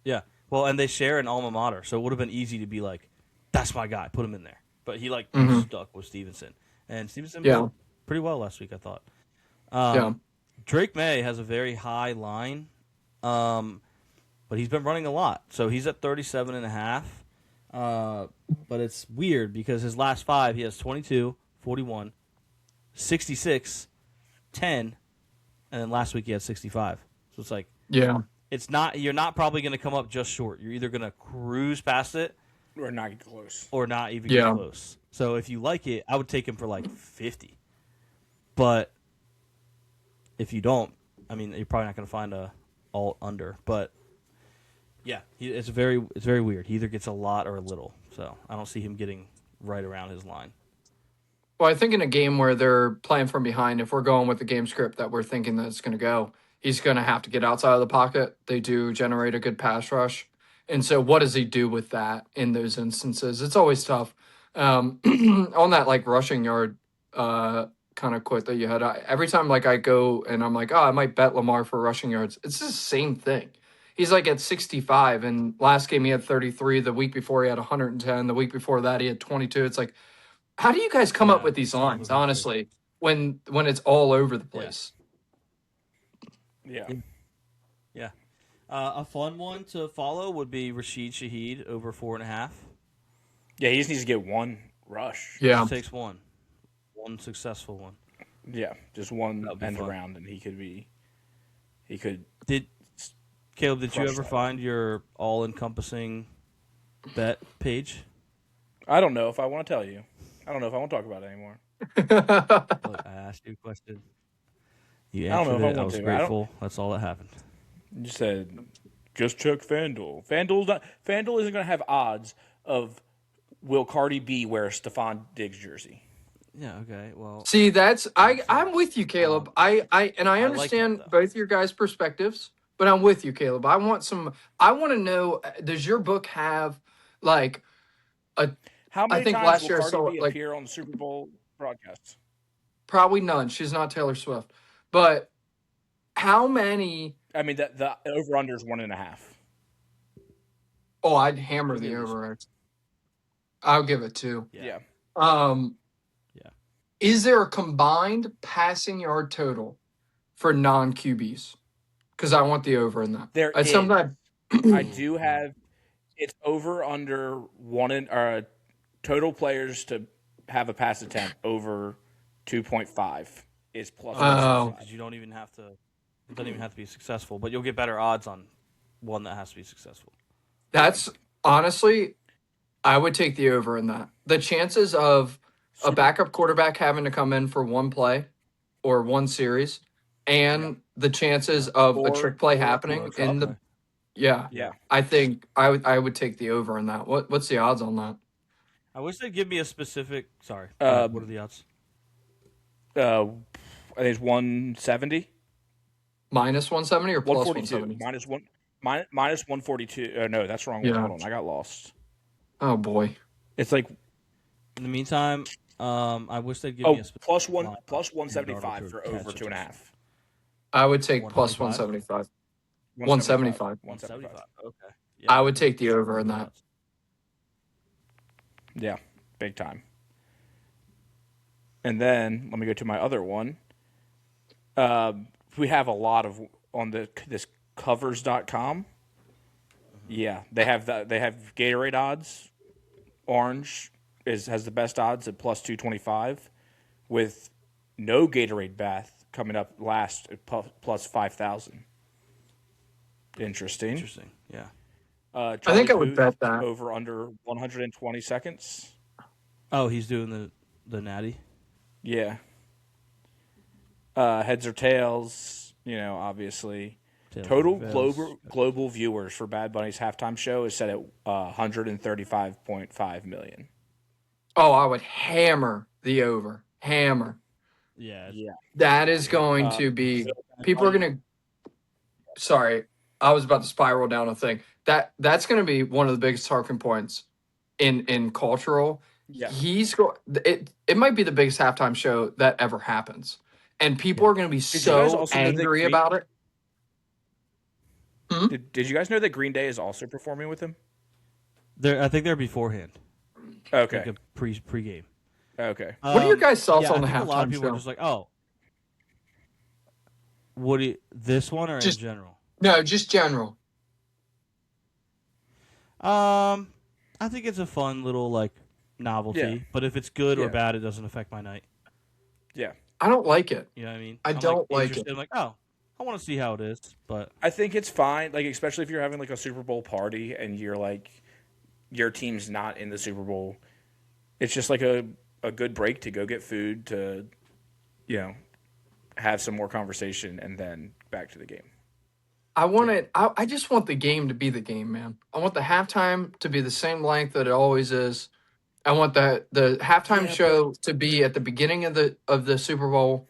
Yeah. Well, and they share an alma mater, so it would have been easy to be like, "That's my guy, put him in there." But he stuck with Stevenson, and Stevenson played pretty well last week, I thought. Drake May has a very high line, but he's been running a lot, so he's at 37.5. But it's weird because his last 5, he has 22, 41, 66, 10, and then last week he had 65. So it's like, it's not. You're not probably going to come up just short. You're either going to cruise past it, Or not get close. or not even get close. So if you like it, I would take him for like 50. But if you don't, I mean, you're probably not going to find a alt under. But yeah, it's very weird. He either gets a lot or a little. So I don't see him getting right around his line. Well, I think in a game where they're playing from behind, if we're going with the game script that we're thinking that it's going to go, he's going to have to get outside of the pocket. They do generate a good pass rush. And so what does he do with that in those instances? It's always tough. On that like rushing yard kind of quote that you had, every time like I go and I'm like, oh, I might bet Lamar for rushing yards. It's the same thing. He's like at 65, and last game he had 33. The week before he had 110. The week before that he had 22. It's like, how do you guys come up with these lines, honestly, when it's all over the place? Yeah. Yeah. A fun one to follow would be Rashid Shaheed over 4.5. Yeah, he just needs to get one rush. Yeah. It takes one successful one. Yeah, just one That'd be end fun. around, and he could. Caleb, did you Crush ever that. find your all-encompassing bet page? I don't know if I want to tell you. I don't know if I want to talk about it anymore. Look, I asked you a question. You I don't know answered if I it. I want was to. grateful. That's all that happened. You said, just check FanDuel. FanDuel isn't going to have odds of will Cardi B wear a Stephon Diggs jersey. Yeah. Okay. Well. See, I'm with you, Caleb. I understand though. both your guys' perspectives, but I'm with you, Caleb. I want to know, does your book have like How many I think times last will year I Cardi saw, B like- appear on the Super Bowl broadcasts? probably none. She's not Taylor Swift. But how many I mean, the over-under is 1.5. Oh, I'd hammer I'll the give it over. I'll give it 2. Yeah. Yeah. Is there a combined passing yard total for non-QBs? Because I want the over in that. There It's is. something I do have it's over under total players to have a pass attempt over 2.5 is plus. Oh. Because you don't even have to. It doesn't even have to be successful, but you'll get better odds on one that has to be successful. That's honestly, I would take the over in that. The chances of a backup quarterback having to come in for one play or one series, and the chances of a trick play happening in the Yeah. I think I would take the over in that. What's the odds on that? I wish they'd give me a specific. Sorry. Uh, what are the odds? I think it's 170. Minus 170 or plus 142. 170? Minus 142. No, that's the wrong one. Yeah. Hold on, I got lost. Oh boy. It's like In the meantime, I wish they'd give me a specific plus line plus in order 175 to for over catch 2.5. I would take plus 125? 175. 175. 175. Okay. I would take the over in that. Yeah, big time. And then let me go to my other one. We have a lot of on this covers.com. Yeah, they have Gatorade odds. Orange has the best odds at plus 225, with no Gatorade bath coming up last at plus 5,000. Interesting. Yeah. I think I would Puth bet that. over under 120 seconds. Oh, he's doing the natty. Yeah. Heads or tails, obviously. Tails Total or tails. global viewers for Bad Bunny's halftime show is set at 135.5 million. Oh, I would hammer the over. Hammer. Yeah. That is going to be. People are going to. Sorry, I was about to spiral down a thing. That's going to be one of the biggest talking points in cultural. Yeah. It might be the biggest halftime show that ever happens, and people are going to be you guys so also know that angry Green- about it. Did you guys know that Green Day is also performing with him? I think they're beforehand. Okay. Like a pregame. Okay. What are your guys' thoughts on the I think a lot of halftime people are show? just like, oh, this one or in general? No, just general. I think it's a fun little novelty, Yeah. but if it's good or Yeah. bad, it doesn't affect my night. Yeah. I don't like it. You know what I mean? I I'm, don't like interested. it. I'm like, oh, I want to see how it is, but I think it's fine, especially if you're having a Super Bowl party and you're your team's not in the Super Bowl. It's just a good break to go get food, to have some more conversation, and then back to the game. I just want the game to be the game, man. I want the halftime to be the same length that it always is. I want the halftime show to be at the beginning of the Super Bowl,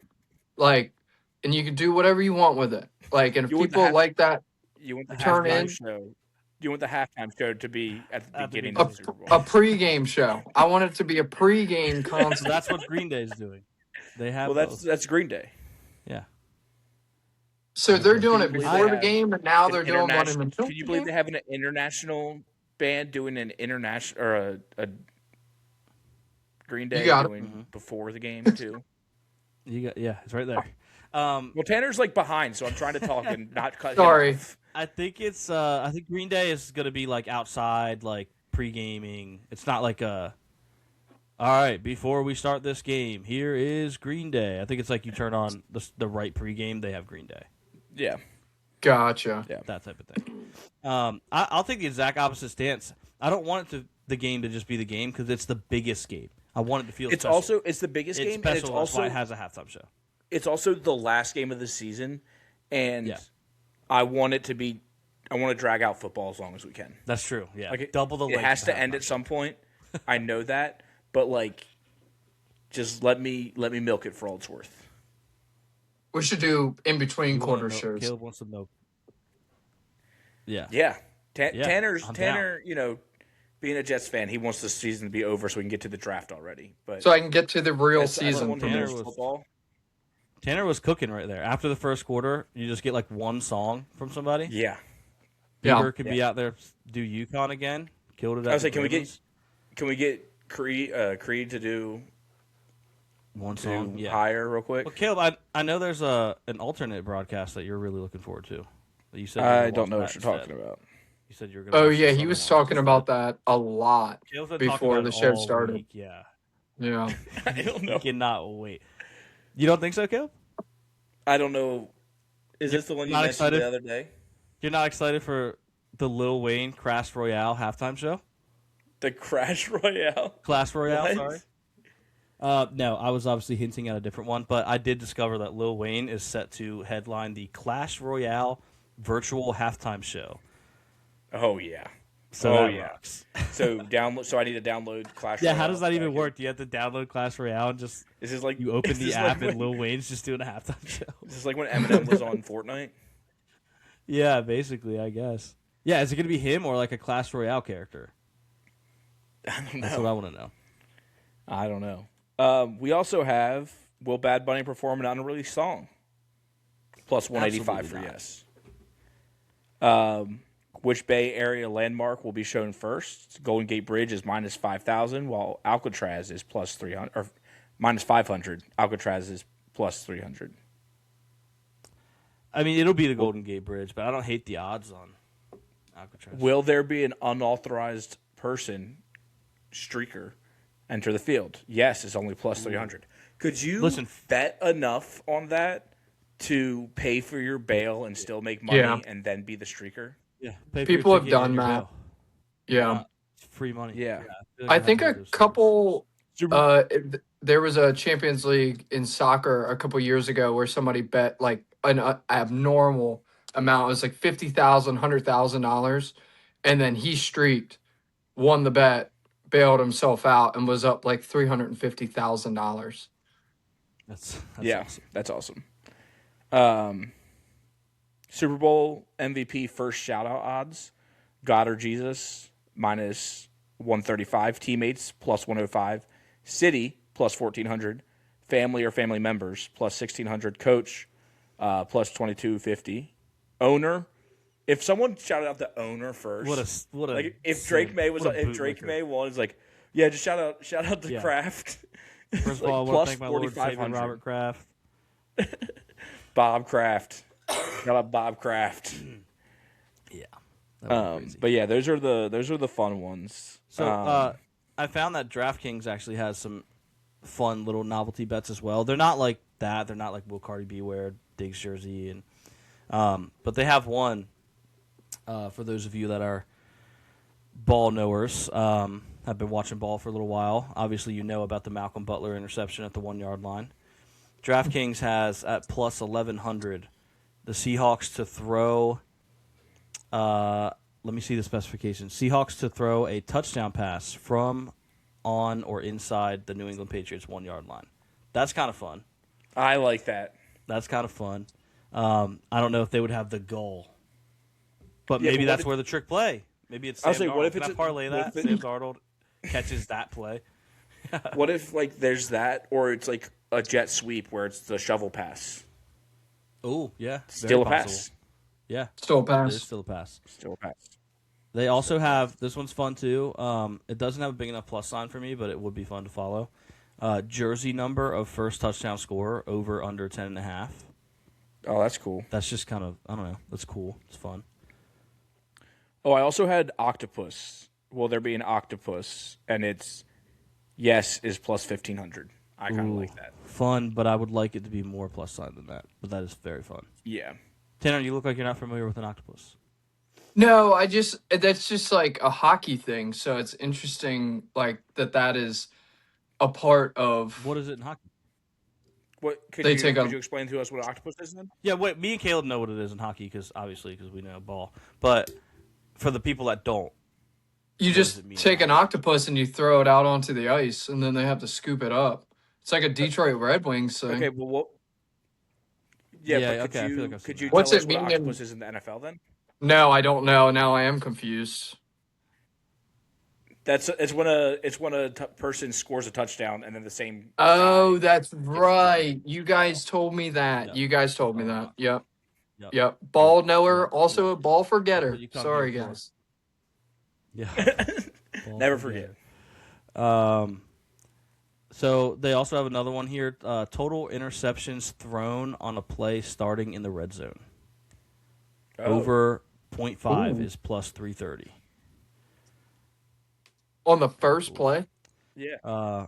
and you can do whatever you want with it. And if You want the people like that, You want the Turn halftime in. show. You want the halftime show to be at the beginning a, of the Super Bowl. a pregame show. I want it to be a pregame so concert. that's what Green Day is doing. They have Well, those. that's Green Day. Yeah. So they're doing it Can you believe before they the have game, and now they're An doing one in the international- middle. Can you believe they have an international band doing an international or a Green Day got it. doing before the game too? It's right there. Well, Tanner's behind, so I'm trying to talk and not cut. Sorry. Him off. I think it's I think Green Day is gonna be outside, pre-gaming. It's not all right, before we start this game, here is Green Day. I think it's you turn on the right pregame, they have Green Day. Yeah. Gotcha. Yeah. That type of thing. I'll take the exact opposite stance. I don't want the game to just be the game because it's the biggest game. I want it to feel special. It's the biggest It's game. special. And it's That's also why it has a halftime show. It's also the last game of the season, and Yeah. I want to drag out football as long as we can. That's true. Yeah, It, double the. It has to end at some point. I know that, but just let me milk it for all it's worth. We should do in between quarter shows. shows. Caleb wants to know. Yeah. Yeah, Yeah, Tanner, I'm being a Jets fan, he wants the season to be over so we can get to the draft already. But So I can get to the real that's season one for Tanner me. was- football. Tanner was cooking right there. After the first quarter, you just get one song from somebody. Yeah, Yeah. Bieber could be out there do UConn again. Killed it. I was at like, the can we get Creed to do one song? Yeah. higher real quick? Well, Caleb, I know there's an alternate broadcast that you're really looking forward to. That you said you were I gonna don't watch know that what you're instead. talking about. You said you were going to. Oh yeah, he was talking about that a lot Caleb's been talking before about the it show all started. week, Yeah. Yeah. I don't know. Cannot wait. You don't think so, Caleb? I don't know. Is this the one you not mentioned excited? the other day? You're not excited for the Lil Wayne Clash Royale halftime show? The Crash Royale. Clash Royale, What? sorry. No, I was obviously hinting at a different one, but I did discover that Lil Wayne is set to headline the Clash Royale virtual halftime show. Oh yeah. So Oh, that yeah. rocks. So download. So I need to download Clash. Yeah, Royale how does that so I even can- work? Do you have to download Clash Royale and just This is like you open this the is app like and when, Lil Wayne's just doing a halftime show? This is like when Eminem was on Fortnite. Yeah, basically, I guess. Yeah, is it going to be him or like a Clash Royale character? I don't That's what know. I want to know. I don't know. We also have Will Bad Bunny perform an unreleased song? Plus 185 for Absolutely not. yes. Which Bay Area landmark will be shown first? Golden Gate Bridge is minus 5,000, while Alcatraz is plus 300 or minus 500. Alcatraz is plus 300. I mean, it'll be the Golden Gate Bridge, but I don't hate the odds on Alcatraz. Will there be an unauthorized person, streaker, enter the field? Yes, it's only plus 300. Could you Listen, bet enough on that to pay for your bail and still make money Yeah. and then be the streaker? yeah, pay for People your have ticket and done your that. bail. Yeah. It's free money. Yeah. feel I like think have a heard those couple. Super. There was a Champions League in soccer a couple years ago where somebody bet like an abnormal amount. It was like $50,000, $100,000, and then he streaked, won the bet, bailed himself out, and was up like $350,000. That's Yeah, awesome. that's awesome. Super Bowl MVP first shout out odds: God or Jesus minus 135, teammates plus 105, city plus 1400, family or family members plus 1600, coach plus 2250, owner. If someone shouted out the owner first, What a like if Drake sin. May was What a if Drake bootlicker. May was like, yeah, just shout out to Yeah. Kraft. First of like all, I want plus to thank my Lord and Savior 4,500. Robert Kraft. Bob Kraft. Shout out Bob Kraft. Yeah. That was crazy. But yeah, those are the fun ones. So I found that DraftKings actually has some fun little novelty bets as well. They're not like that. They're not like will Cardi B wear Diggs jersey, and but they have one for those of you that are ball knowers. Have been watching ball for a little while. Obviously, you know about the Malcolm Butler interception at the 1 yard line. DraftKings has at plus 1,100 the Seahawks to throw. Let me see the specifications. Seahawks to throw a touchdown pass from, on, or inside the New England Patriots 1 yard line. That's kind of fun. I like that. That's kind of fun. I don't know if they would have the goal, but Yeah, maybe but what that's if- where the trick play. Maybe it's I'll Sam say, Darnold. what if Can it's I a- parlay what that? if it- Sam Darnold catches that play. What if like there's that, or it's like a jet sweep where it's the shovel pass? Oh yeah, Still a very pass. possible. Yeah, Still a it pass. is still a pass. Still a pass. They also have this one's fun too. It doesn't have a big enough plus sign for me, but it would be fun to follow. Jersey number of first touchdown scorer over under 10.5. Oh, that's cool. That's just kind of I don't know. That's cool. It's fun. Oh, I also had octopus. Will there be an octopus? And it's yes is plus 1,500. I kind of Ooh, like that. Fun, but I would like it to be more plus sign than that. That is very fun. Yeah. Tanner, you look like you're not familiar with an octopus. No, that's just like a hockey thing. So it's interesting, like that is a part of. What is it in hockey? What could They you take could a- you explain to us what an octopus is then? Yeah, wait. Me and Caleb know what it is in hockey because we know ball. But for the people that don't, You does just it mean? take an octopus and you throw it out onto the ice, and then they have to scoop it up. It's like a Detroit Red Wings thing. Okay, well, what? Yeah, Yeah, but could okay, I you feel like I've could seen you that. What's tell us it what mean in- octopus is in the NFL then? No, I don't know. Now I am confused. It's when a person scores a touchdown and then the same. Oh, guy- that's right. You guys told me that. Yeah. You guys told me that. Yep. Yep. Yep. Ball knower, Yep. also a ball forgetter. what you come Sorry, here for. guys. yeah, Ball Never forget. forget. So they also have another one here. Total interceptions thrown on a play starting in the red zone. Oh. Over 0.5 Ooh. is plus 330. On the first play? Yeah.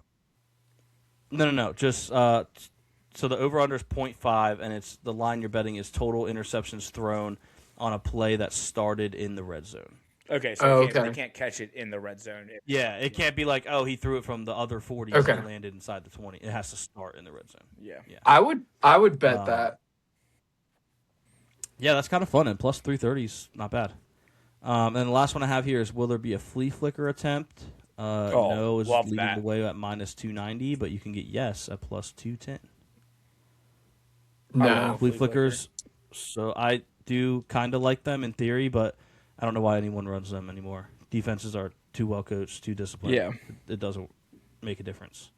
No. Just so the over under is 0.5, and it's the line you're betting is total interceptions thrown on a play that started in the red zone. Okay, so Oh, they okay. can't catch it in the red zone. Yeah, it can't be like, oh, he threw it from the other 40 Okay. and landed inside the 20. It has to start in the red zone. Yeah. I would bet that. Yeah, that's kind of fun, and plus 330 is not bad. And the last one I have here is, will there be a flea flicker attempt? No is love leading that. the way at minus 290, but you can get yes at plus 210. No. love Flea Flea flickers. So I do kind of like them in theory, but I don't know why anyone runs them anymore. Defenses are too well coached, too disciplined. Yeah. It doesn't make a difference.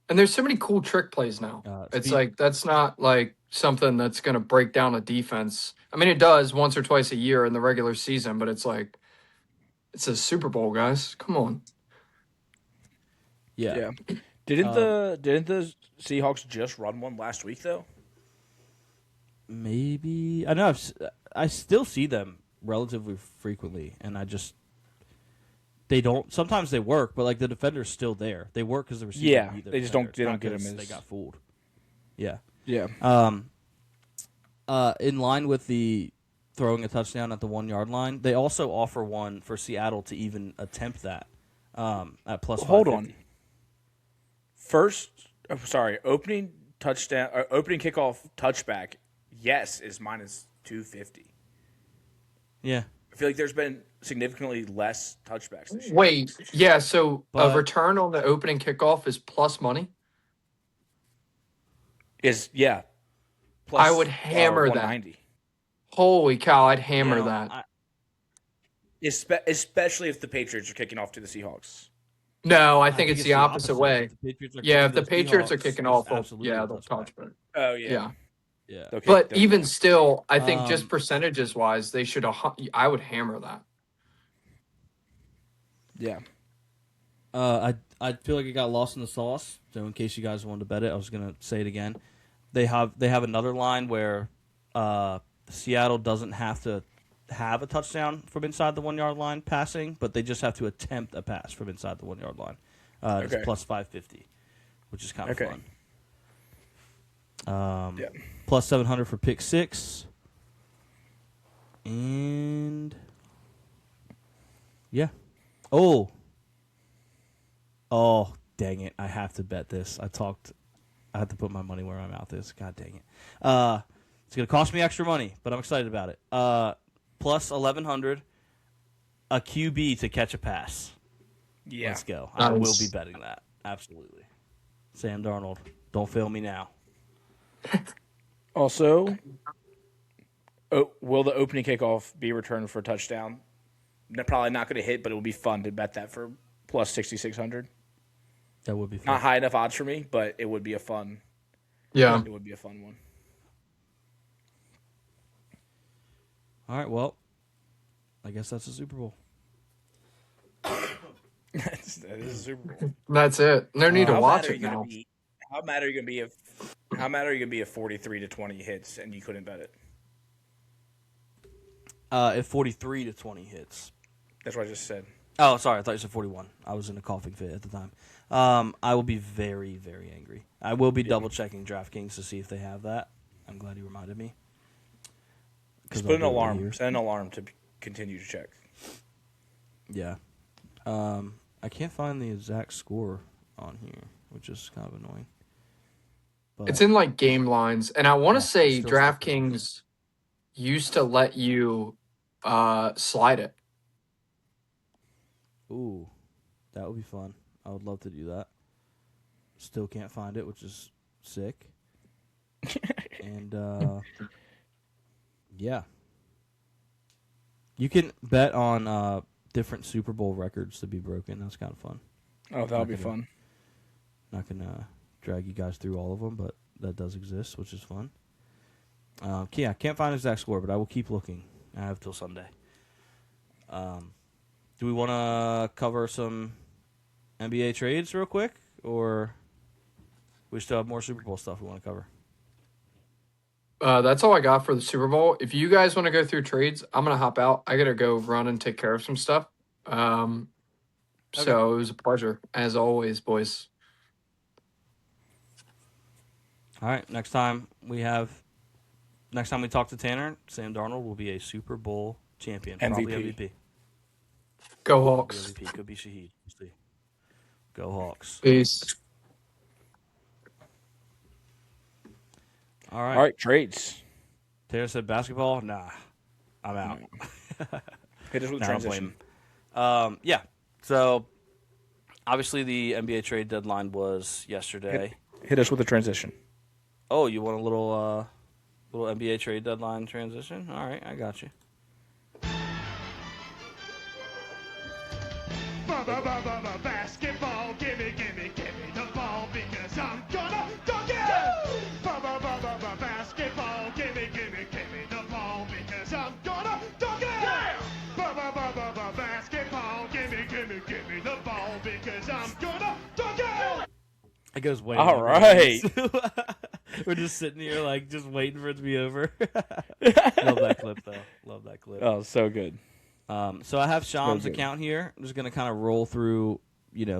And there's so many cool trick plays now. It's speed- like that's not like something that's going to break down a defense. I mean, it does once or twice a year in the regular season, but it's like it's a Super Bowl, guys. Come on. Yeah. Didn't the Seahawks just run one last week though? Maybe. I know. I still see them relatively frequently, and they don't. Sometimes they work, but like the defender's still there. They work because the receiver. Yeah, beat the they just defender. don't- they It's don't not get 'em 'cause as- they got fooled. Yeah. Yeah. In line with the throwing a touchdown at the 1 yard line, they also offer one for Seattle to even attempt that at plus. Hold 550. on. Opening touchdown, opening kickoff touchback. Yes, is minus 250. Yeah. I feel like there's been significantly less touchbacks this year. Wait, yeah. So But- a return on the opening kickoff is plus money. Is I would hammer that. 190. Holy cow! I'd hammer You know, that. Especially if the Patriots are kicking off to the Seahawks. No, I think it's the opposite way. If the Patriots are Yeah, if kicking the to Patriots are Seahawks, kicking it's off, absolutely a they'll touchback. touch it. Oh Yeah. Yeah. Okay, But they'll- even still, I think just Um, percentages wise, they should. I would hammer that. yeah. I feel like it got lost in the sauce. So in case you guys wanted to bet it, I was gonna say it again. They have another line where Seattle doesn't have to have a touchdown from inside the 1 yard line passing, but they just have to attempt a pass from inside the 1 yard line. Okay. It's plus 550, which is kind of Okay. fun. Yeah. Plus 700 for pick six, and yeah. Oh, dang it! I have to bet this. I have to put my money where my mouth is. God dang it! It's gonna cost me extra money, but I'm excited about it. Plus 1100, a QB to catch a pass. Yeah. Let's go. I will Nice. be betting that. Absolutely. Sam Darnold, don't fail me now. Also, will the opening kickoff be returned for a touchdown? Probably not going to hit, but it will be fun to bet that for plus 6,600. That would be fun. Not high enough odds for me, but it would be a fun. Yeah. It would be a fun one. All right, well, I guess that's a Super Bowl. That is a Super Bowl. That's it. No need to How watch mad are it you gonna now. be? How mad are you going to be if? How mad are you going to be if 43-20 hits and you couldn't bet it? If 43 to 20 hits. That's what I just said. Oh, sorry, I thought you said 41. I was in a coughing fit at the time. I will be very, very angry. I will be double checking DraftKings to see if they have that. I'm glad you reminded me. Just 'Cause put an I'll do it right alarm. here. Set an alarm to continue to check. Yeah. I can't find the exact score on here, which is kind of annoying. But It's in like game lines, and I want Yeah, to say still stuff is- DraftKings used to let you slide it. ooh, that would be fun. I would love to do that. Still can't find it, which is sick. And yeah, you can bet on different Super Bowl records to be broken. That's kind of fun. Oh, that'll be gonna- fun. Not gonna drag you guys through all of them, but that does exist, which is fun. Yeah, I can't find an exact score, but I will keep looking. I have till Sunday. Do we want to cover some NBA trades real quick, or we still have more Super Bowl stuff we want to cover? That's all I got for the Super Bowl. If you guys want to go through trades, I'm gonna hop out. I gotta go run and take care of some stuff. So it was a pleasure as always, boys. All right, next time we talk to Tanner, Sam Darnold will be a Super Bowl champion, probably MVP. MVP. Go Could be Hawks. MVP, could be Shaheed. We'll see. Go Hawks. Peace. All right. All right, trades. Taylor said basketball. Nah, I'm out. Hit us with Nah, I don't blame transition. him. Yeah. So obviously the NBA trade deadline was yesterday. Hit us with a transition. Oh, you want a little NBA trade deadline transition? All right, I got you. Basketball, gimme the ball because I'm gonna dunk it! Basketball, gimme the ball because I'm gonna dunk it! Yeah! Basketball, gimme the ball because I'm gonna dunk it! It goes way All longer than right. this. We're just sitting here like just waiting for it to be over. Love that clip though. Love that clip. Oh, so good. So I have Sham's good. account here. I'm just going to kind of roll through,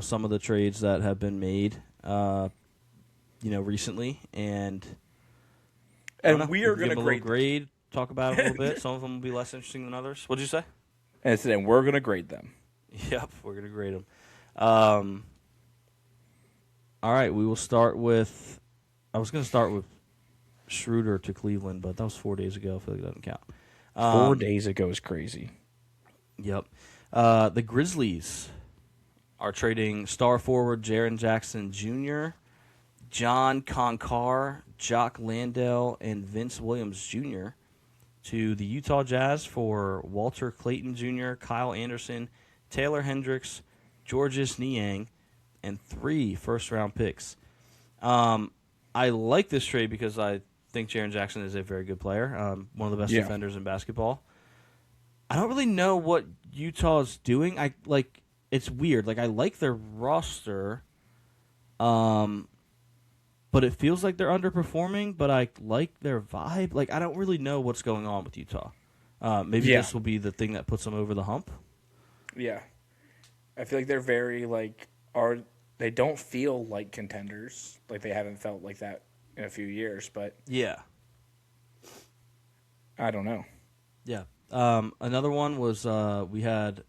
some of the trades that have been made, recently, and I don't know, we are can give going to them a little grade. grade, talk about it a little bit. Some of them will be less interesting than others. What'd you say? And we're going to grade them. Yep, we're going to grade them. All right, we will start with. I was going to start with Schroeder to Cleveland, but that was 4 days ago. I feel like that doesn't count. 4 days ago is crazy. Yep. The Grizzlies are trading star forward Jaren Jackson Jr., John Concar, Jock Landale, and Vince Williams Jr. to the Utah Jazz for Walter Clayton Jr., Kyle Anderson, Taylor Hendricks, Georges Niang, and 3 first-round picks. I like this trade because I think Jaren Jackson is a very good player, one of the best defenders in basketball. I don't really know what Utah's doing. It's weird. I like their roster, but it feels like they're underperforming. But I like their vibe. I don't really know what's going on with Utah. Maybe this will be the thing that puts them over the hump. Yeah. I feel like they're very, they don't feel like contenders. They haven't felt like that in a few years, but Yeah. I don't know. Yeah. Another one was we had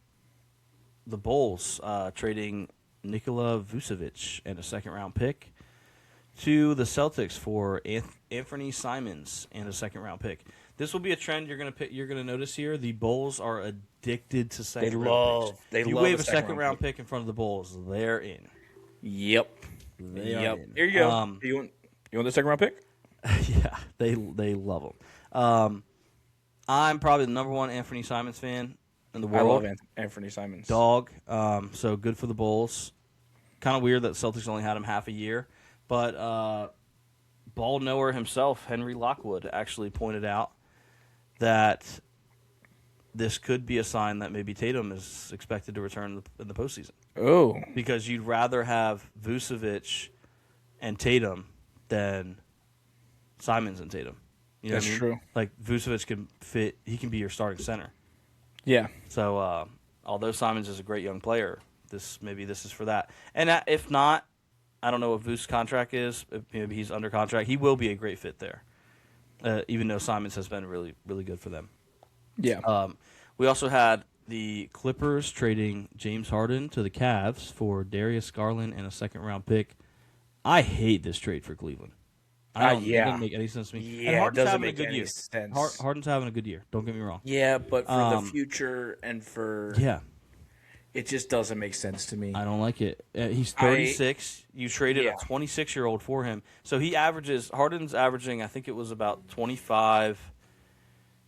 the Bulls trading Nikola Vucevic and a second-round pick to the Celtics for Anthony Simons and a second-round pick. This will be a trend you're gonna notice here. The Bulls are addicted to second-round picks. If you wave a second-round pick in front of the Bulls, they're in. Yep. They are in. Here you go. You want the second round pick? Yeah, they love them. I'm probably the number one Anthony Simons fan in the I world. love Anthony Simons. Dog. So good for the Bulls. Kind of weird that Celtics only had him half a year. But ball knower himself, Henry Lockwood, actually pointed out that this could be a sign that maybe Tatum is expected to return in the postseason. Oh. Because you'd rather have Vucevic and Tatum than Simons and Tatum. You know That's what I mean? true. Vucevic can fit. He can be your starting center. Yeah. So, although Simons is a great young player, this is for that. And if not, I don't know what Vuce's contract is. If maybe he's under contract. He will be a great fit there, even though Simons has been really, really good for them. Yeah. We also had the Clippers trading James Harden to the Cavs for Darius Garland and a second-round pick. I hate this trade for Cleveland. It doesn't make any sense to me. Yeah, and Harden's it doesn't having make a good any year. sense. Harden's having a good year. Don't get me wrong. Yeah, but for the future and for Yeah. it just doesn't make sense to me. I don't like it. He's 36. You traded a 26-year-old for him. So Harden's averaging, I think it was about 25,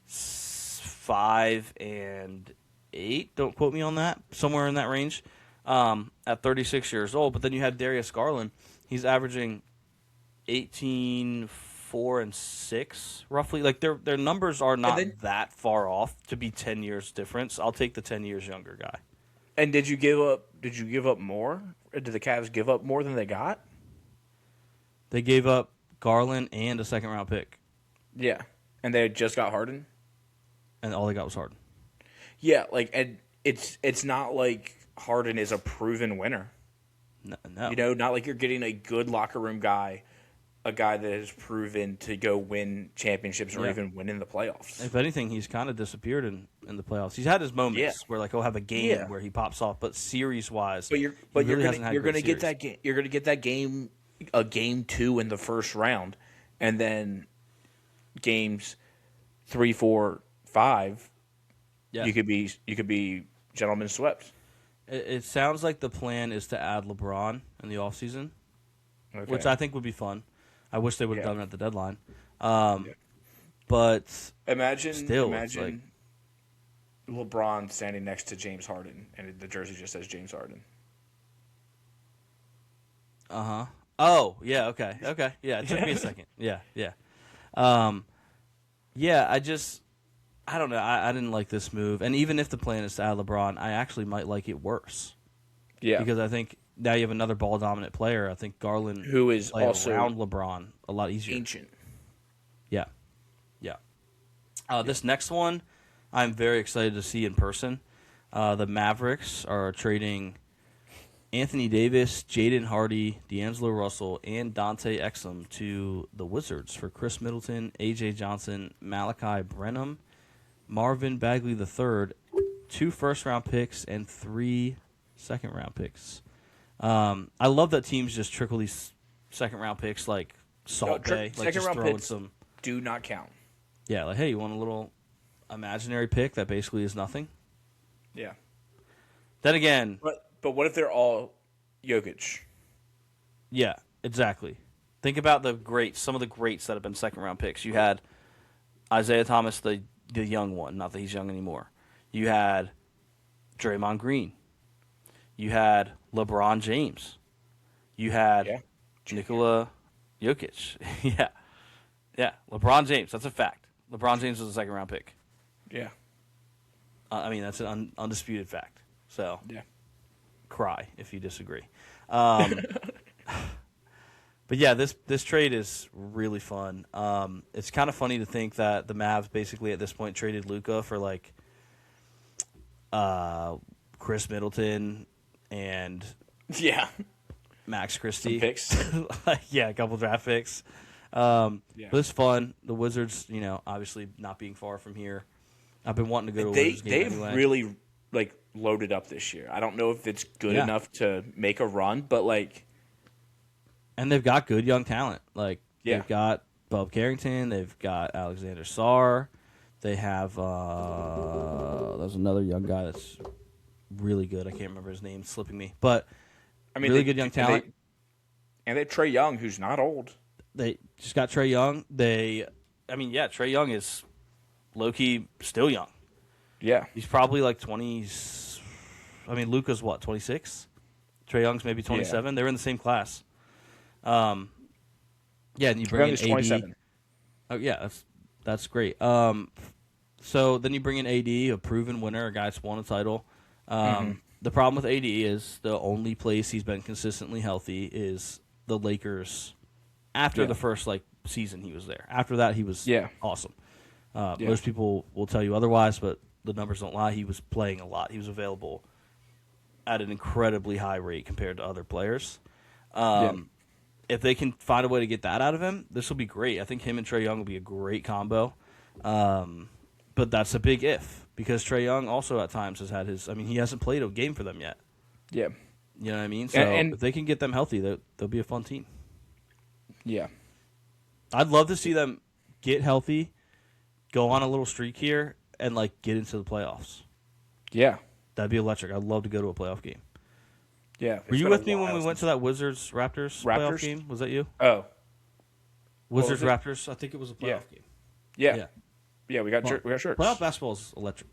5, and 8. Don't quote me on that. Somewhere in that range at 36 years old. But then you had Darius Garland. He's averaging 18, 4, and 6, roughly. Their numbers are not that far off to be 10 years difference. I'll take the 10 years younger guy. And did you give up more? Or did the Cavs give up more than they got? They gave up Garland and a second-round pick. Yeah. And they just got Harden? And all they got was Harden. Yeah, and it's not like Harden is a proven winner. No. Not like you're getting a good locker room guy, a guy that has proven to go win championships or even win in the playoffs. If anything, he's kind of disappeared in the playoffs. He's had his moments where he'll have a game where he pops off, but series wise, you're gonna get that game. You're gonna get that game, a game 2 in the first round, and then games 3, 4, 5 Yeah. you could be gentlemen swept. It sounds like the plan is to add LeBron in the offseason, Okay. which I think would be fun. I wish they would have Yeah. done it at the deadline. Yeah. But Imagine still, it's LeBron standing next to James Harden, and the jersey just says James Harden. Oh, yeah, okay. Yeah, it took me a second. Yeah. Yeah, I don't know. I didn't like this move. And even if the plan is to add LeBron, I actually might like it worse. Yeah, Because I think now you have another ball-dominant player. I think Garland who is play also around LeBron a lot easier. ancient. Yeah. This next one, I'm very excited to see in person. The Mavericks are trading Anthony Davis, Jaden Hardy, D'Angelo Russell, and Dante Exum to the Wizards for Chris Middleton, A.J. Johnson, Malachi Brenham, Marvin Bagley III, 2 first-round picks, and 3 second-round picks. I love that teams just trickle these second-round picks like Salt Bay, like just second-round throwing picks some. do not count. Yeah, like, hey, you want a little imaginary pick that basically is nothing? Yeah, Then again, but what if they're all Jokic? yeah, exactly. Think about some of the greats that have been second-round picks. You had Isaiah Thomas, the young one, not that he's young anymore. You had Draymond Green. You had LeBron James. You had Nikola Jokic. Yeah, LeBron James, that's a fact. LeBron James was a second-round pick. Yeah, I mean, that's an undisputed fact. So, yeah. cry if you disagree. But yeah, this trade is really fun. It's kind of funny to think that the Mavs basically at this point traded Luka for like Chris Middleton and Yeah, Max Christie. picks. Yeah, a couple draft picks. Yeah. But it's fun. The Wizards, obviously not being far from here. I've been wanting to go to a Wizards game They've anyway. really loaded up this year. I don't know if it's good enough to make a run, but And they've got good young talent. Yeah. They've got Bub Carrington. They've got Alexander Sarr. They have there's another young guy that's really good. I can't remember his name. It's slipping me. But I mean, really good young talent. And they have Trae Young, who's not old. They just got Trae Young. Trae Young is low-key still young. Yeah, He's probably like 20s. I mean, Luka's what, 26? Trae Young's maybe 27. They're in the same class. And you bring in AD. 27. Oh yeah, that's great. So then you bring in AD, a proven winner, a guy that's won a title. The problem with AD is the only place he's been consistently healthy is the Lakers. After the first season he was there. After that he was awesome. Most people will tell you otherwise, but the numbers don't lie. He was playing a lot. He was available at an incredibly high rate compared to other players. If they can find a way to get that out of him, this will be great. I think him and Trae Young will be a great combo. But that's a big if, because Trae Young also at times has had he hasn't played a game for them yet. Yeah. You know what I mean? So And if they can get them healthy, they'll be a fun team. Yeah. I'd love to see them get healthy, go on a little streak here, and get into the playoffs. Yeah. That'd be electric. I'd love to go to a playoff game. Yeah. Were you with me when we went to that Wizards Raptors playoff game? Was that you? Oh. Wizards was it? Raptors. I think it was a playoff game. Yeah. Yeah, we got shirts. Playoff basketball is electric.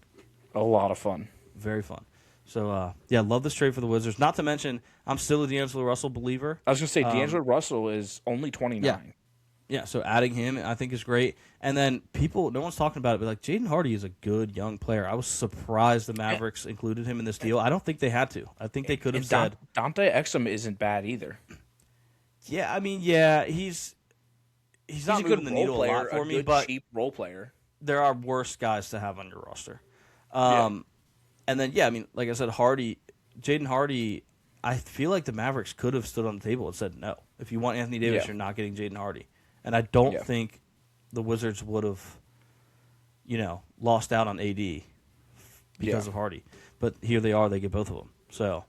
A lot of fun. Very fun. So love this trade for the Wizards. Not to mention, I'm still a D'Angelo Russell believer. I was going to say, D'Angelo Russell is only 29. Yeah, so adding him I think is great. And then no one's talking about it, but Jaden Hardy is a good young player. I was surprised the Mavericks included him in this deal. I don't think they had to. I think they could have said. Dante Exum isn't bad either. Yeah, he's not a good moving the needle a lot for me, but cheap role player. there are worse guys to have on your roster. And then, like I said, Jaden Hardy, I feel like the Mavericks could have stood on the table and said, no, if you want Anthony Davis, you're not getting Jaden Hardy. And I don't think the Wizards would have, lost out on AD because of Hardy. But here they are, they get both of them. So,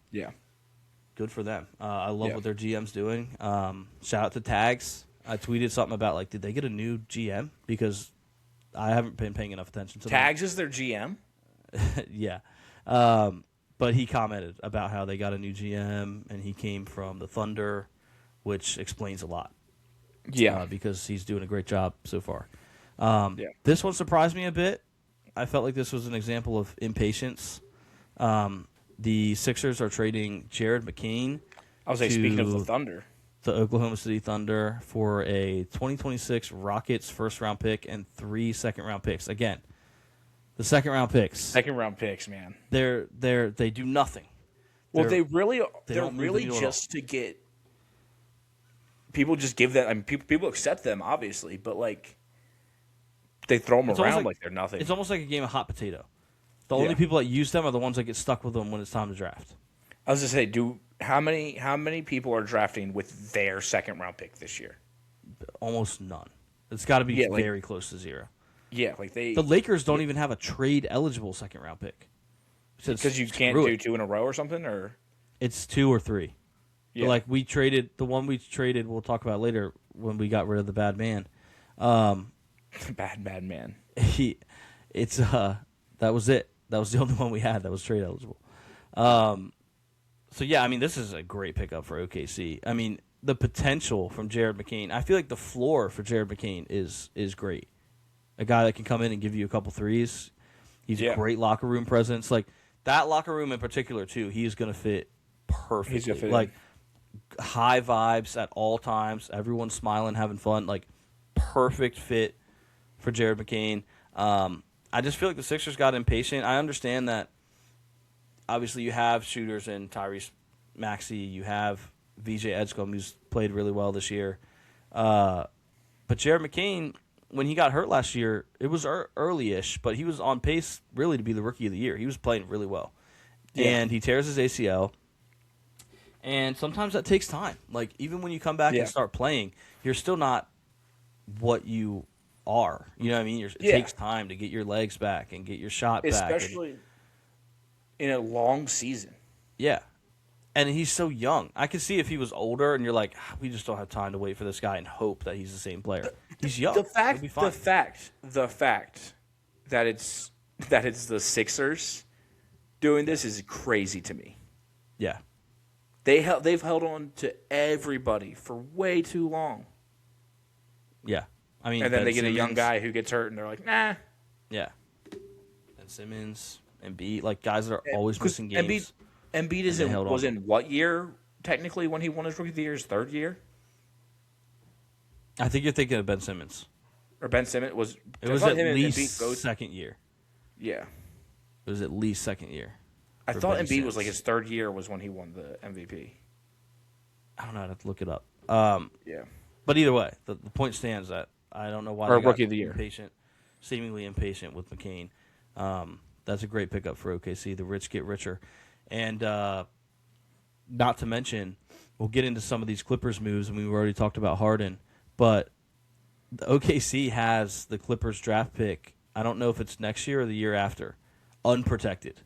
good for them. I love what their GM's doing. Shout out to Tags. I tweeted something about, did they get a new GM? Because I haven't been paying enough attention to them. Tags is their GM? Yeah. But he commented about how they got a new GM and he came from the Thunder, which explains a lot. Yeah. Because he's doing a great job so far. Yeah. This one surprised me a bit. I felt like this was an example of impatience. The Sixers are trading Jared McCain I was like, speaking of the Thunder. the Oklahoma City Thunder for a 2026 Rockets first-round pick and 3 second-round picks. Again, the second-round picks. Second-round picks, man. They do nothing. Well, They're- they're don't move the really needle at just to get people just give that. I mean, people accept them obviously, but like they throw them It's almost around like- like they're nothing. It's almost like a game of hot potato. The Yeah. only people that use them are the ones that get stuck with them when it's time to draft. I was just say, how many people are drafting with their second round pick this year? Almost none. It's got to be Yeah, like- very close to zero. Yeah, like they The Lakers don't even have a trade-eligible second-round pick. because you can't Screw do it. 2 in a row or something, or It's 2 or 3. yeah, But like we traded the one we traded. We'll talk about later when we got rid of the bad man. bad man. It's that was it. That was the only one we had that was trade eligible. So yeah, I mean this is a great pickup for OKC. I mean the potential from Jared McCain. I feel like the floor for Jared McCain is great. A guy that can come in and give you a couple threes. He's a Yeah. great locker room presence. Like that locker room in particular too. He's going to fit perfectly. He's gonna fit in. Like high vibes at all times. Everyone's smiling, having fun. Like perfect fit for Jared McCain. I just feel like the Sixers got impatient. I understand that. Obviously, you have shooters in Tyrese Maxey. You have VJ Edgecombe, who's played really well this year. But Jared McCain, when he got hurt last year, it was early-ish, but he was on pace really to be the Rookie of the Year. He was playing really well. Yeah. And he tears his ACL. And sometimes that takes time. Like, even when you come back Yeah. and start playing, you're still not what you are. You know what I mean? It Yeah. takes time to get your legs back and get your shot back. And- Especially in a long season. yeah. And he's so young. I could see if he was older and you're like, we just don't have time to wait for this guy and hope that he's the same player. He's young. The He'll fact, be fine. the fact that it's the Sixers doing this is crazy to me. Yeah. They've held on to everybody for way too long, Yeah. I mean, and then Ben they get a young Simmons- guy who gets hurt, and they're like, nah. Yeah. And Simmons and Embiid, like guys that are always 'Cause missing games. Embiid they held was on. in what year technically when he won his Rookie of the Year? His third year, I think you're thinking of Ben Simmons. or Ben Simmons was. It was I thought at him and least Embiid both. second year. Yeah, It was at least second year. I for thought Ben Embiid was like Simmons. his third year was when he won the MVP. I don't know. I'd have to look it up. Yeah, But either way, the point stands that I don't know why Or they got Rookie of the Year. seemingly impatient with McCain. That's a great pickup for OKC. The rich get richer. And not to mention, we'll get into some of these Clippers moves, and we've already talked about Harden, but the OKC has the Clippers draft pick. I don't know if it's next year or the year after, unprotected.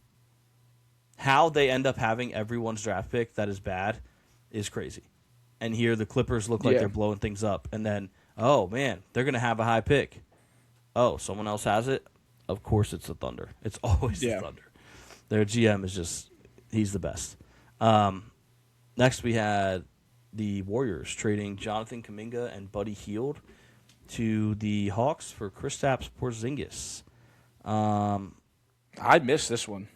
How they end up having everyone's draft pick that is bad is crazy. And here the Clippers look like Yeah. they're blowing things up. And then, oh, man, they're going to have a high pick. Oh, someone else has it? Of course it's the Thunder. It's always Yeah. the Thunder. Their GM is just, he's the best. Next we had the Warriors trading Jonathan Kuminga and Buddy Hield to the Hawks for Kristaps Porzingis. I missed this one.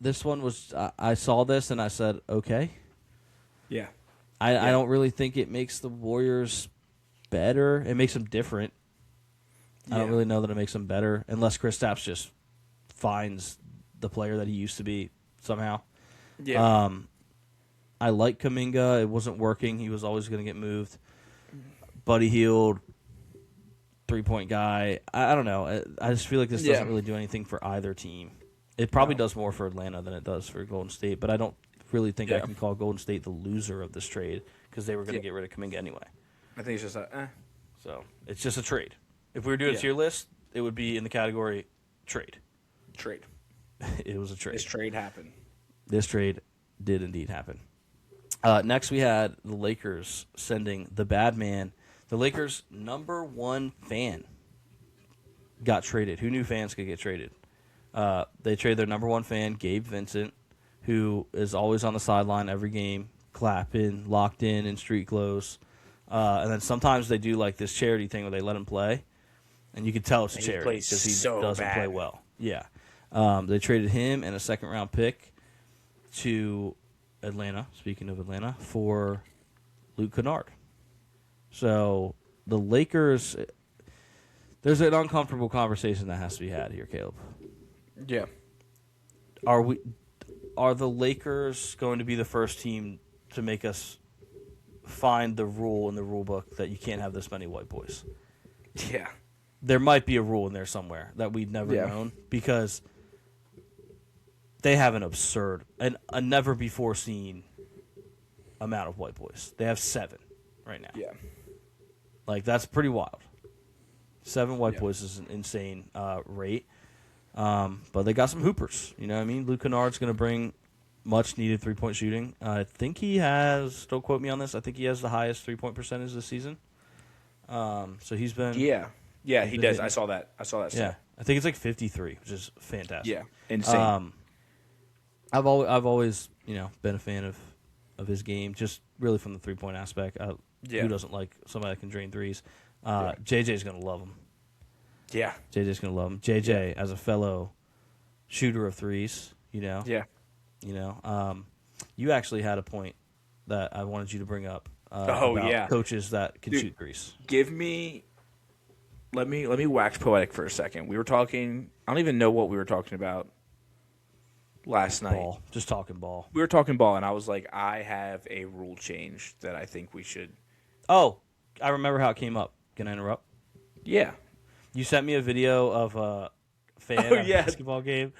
This one was, I saw this and I said, okay. Yeah, I don't really think it makes the Warriors better. It makes them different. I don't Yeah. really know that it makes them better unless Kristaps just finds the player that he used to be somehow. yeah. I like Kuminga. It wasn't working. He was always going to get moved. Buddy Hield, 3-point guy. I don't know. I just feel like this Yeah. doesn't really do anything for either team. It probably does more for Atlanta than it does for Golden State, but I don't really think I Yeah. can call Golden State the loser of this trade because they were going to Yeah. get rid of Kuminga anyway. I think it's just a. So it's just a trade. If we were doing Yeah. a tier list, it would be in the category trade. Trade. It was a trade. This trade happened. This trade did indeed happen. Next, we had the Lakers sending the bad man. The Lakers' number one fan got traded. Who knew fans could get traded? They traded their number one fan, Gabe Vincent, who is always on the sideline every game, clapping, locked in street clothes. And then sometimes they do like this charity thing where they let him play, and you can tell it's a He charity plays because he so doesn't bad. play well. Yeah. They traded him and a second-round pick to Atlanta, speaking of Atlanta, for Luke Kennard. So the Lakers, there's an uncomfortable conversation that has to be had here, Caleb. Yeah. Are the Lakers going to be the first team to make us find the rule in the rule book that you can't have this many white boys? Yeah. There might be a rule in there somewhere that we've never known, because they have an absurd and a never before seen amount of white boys. They have 7 right now. Yeah. Like, that's pretty wild. 7 white Yeah. boys is an insane rate. But they got some hoopers. You know what I mean? Luke Kennard's going to bring much needed 3-point shooting. I think he has, don't quote me on this, I think he has the highest 3-point percentage this season. So he's been. Yeah. Yeah, he does. hitting- I saw that. Yeah. Stat. I think it's like 53, which is fantastic. Yeah. Insane. I've always been a fan of his game, just really from the 3-point aspect. Yeah. Who doesn't like somebody that can drain threes? JJ's gonna love him. Yeah. JJ's gonna love him. JJ as a fellow shooter of threes, Yeah. You actually had a point that I wanted you to bring up. Oh, about yeah. coaches that can Dude, shoot threes. Let me wax poetic for a second. We were talking. I don't even know what we were talking about last night. Ball, just talking ball. We were talking ball, and I was like, I have a rule change that I think we should. Oh, I remember how it came up. Can I interrupt? Yeah. You sent me a video of a fan Oh, at yeah. a basketball game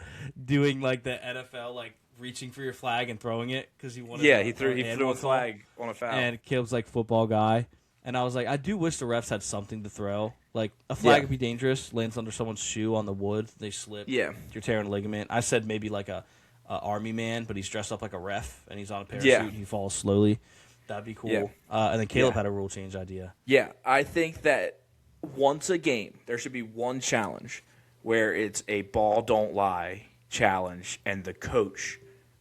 doing like the NFL, like reaching for your flag and throwing it because he wanted. Yeah, a- he threw an a handball call. flag on a foul. And Caleb's like football guy, and I was like, I do wish the refs had something to throw. Like a flag Yeah. would be dangerous. Lands under someone's shoe on the wood, they slip. Yeah. You're tearing a ligament. I said maybe like a army man, but he's dressed up like a ref and he's on a parachute. Yeah. And he falls slowly. That'd be cool. Yeah. And then Caleb Yeah. had a rule change idea. Yeah, I think that once a game, there should be one challenge where it's a ball don't lie challenge and the coach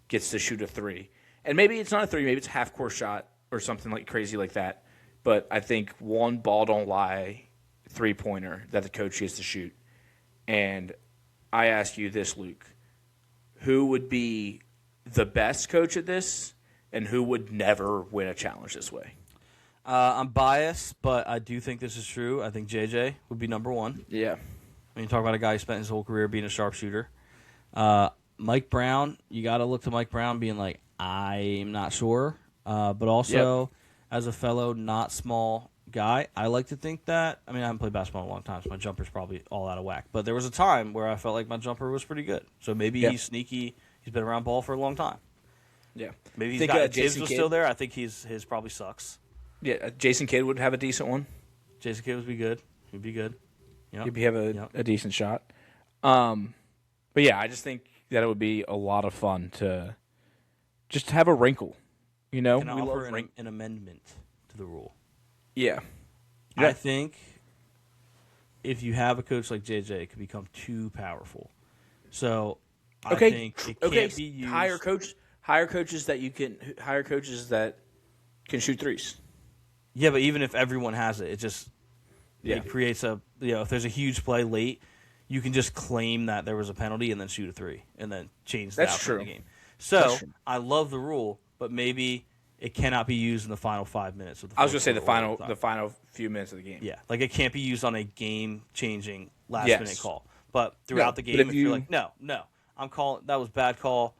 gets to shoot a 3. And maybe it's not a 3, maybe it's a half-court shot or something like crazy like that. But I think one ball don't lie 3-pointer that the coach gets to shoot. And I ask you this, Luke. Who would be the best coach at this and who would never win a challenge this way? I'm biased, but I do think this is true. I think JJ would be number one. Yeah. When you talk about a guy who spent his whole career being a sharpshooter. Mike Brown, you got to look to Mike Brown being like, I'm not sure. But also, as a fellow not small guy, I like to think that, I haven't played basketball in a long time, so my jumper's probably all out of whack. But there was a time where I felt like my jumper was pretty good. So maybe he's sneaky. He's been around ball for a long time. Yeah. Maybe he's Think, got, if Jason Tibbs was Kidd? still there, I think his probably sucks. Yeah, Jason Kidd would have a decent one. Jason Kidd would be good. He'd be good. Yep. He'd have a decent shot. But yeah, I just think that it would be a lot of fun to just have a wrinkle. You know, Can I we love offer an amendment to the rule? Yeah. I think if you have a coach like JJ, it could become too powerful. So I think it can't be used. hire coaches that can shoot threes. Yeah, but even if everyone has it, Yeah. it creates if there's a huge play late, you can just claim that there was a penalty and then shoot a 3 and then change the That's outcome of true. the game. So That's true. I love the rule, but maybe it cannot be used in the final 5 minutes of the I was fourth going to say quarter or the final few minutes of the game. Yeah, like it can't be used on a game-changing Yes. last-minute call. But throughout the but game, if if you're you- like, no, I'm calling that was bad call.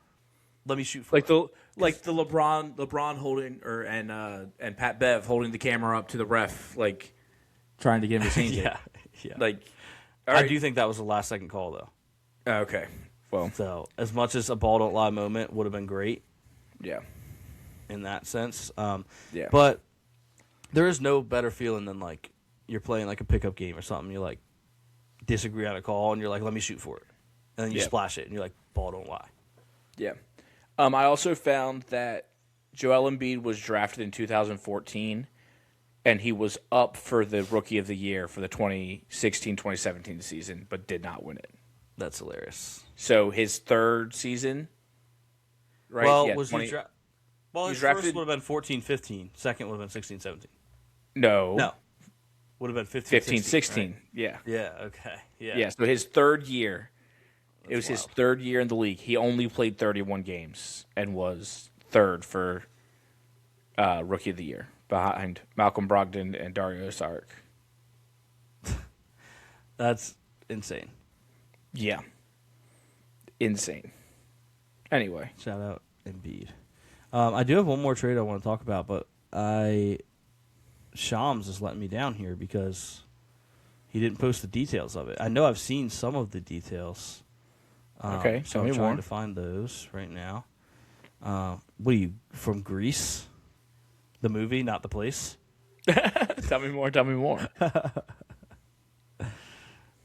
Let me shoot for Like it. the LeBron holding and Pat Bev holding the camera up to the ref, like trying to get him to change yeah, it. yeah. Like, all I right. do think that was a last-second call though. Okay. Well, So as much as a ball don't lie moment would have been great yeah. in that sense, Yeah. But there is no better feeling than like you're playing like a pickup game or something. You like disagree on a call and you're like, let me shoot for it, and then you Yeah. splash it and you're like, ball don't lie. Yeah. I also found that Joel Embiid was drafted in 2014, and he was up for the Rookie of the Year for the 2016-2017 season, but did not win it. That's hilarious. So his third season, right? Well, Yeah, was 20 he Well, he's his drafted- first would have been 14-15. Second would have been 16-17. No. No. Would have been 15, 15-16. 16. Right? Yeah. Yeah, okay. Yeah. Yeah, so his third year, it was his wild. third year in the league. He only played 31 games and was third for Rookie of the Year behind Malcolm Brogdon and Dario Saric. That's insane. Yeah. Insane. Anyway. Shout out Embiid. I do have one more trade I want to talk about, but Shams is letting me down here because he didn't post the details of it. I know I've seen some of the details. Okay, so tell I'm me trying more. to find those right now. What are you, from Greece? The movie, not the place? Tell me more.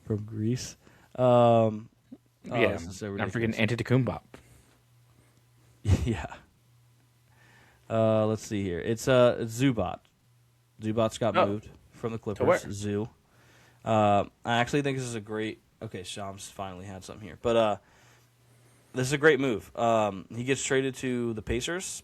From Greece. Yeah, this is so I'm ridiculous. freaking Antetokounmpo. Yeah. Let's see here. It's Zubac. Zubac's got Oh. moved from the where? Clippers. Zoo. I actually think this is a great. Okay, Shams finally had something here, but this is a great move. He gets traded to the Pacers.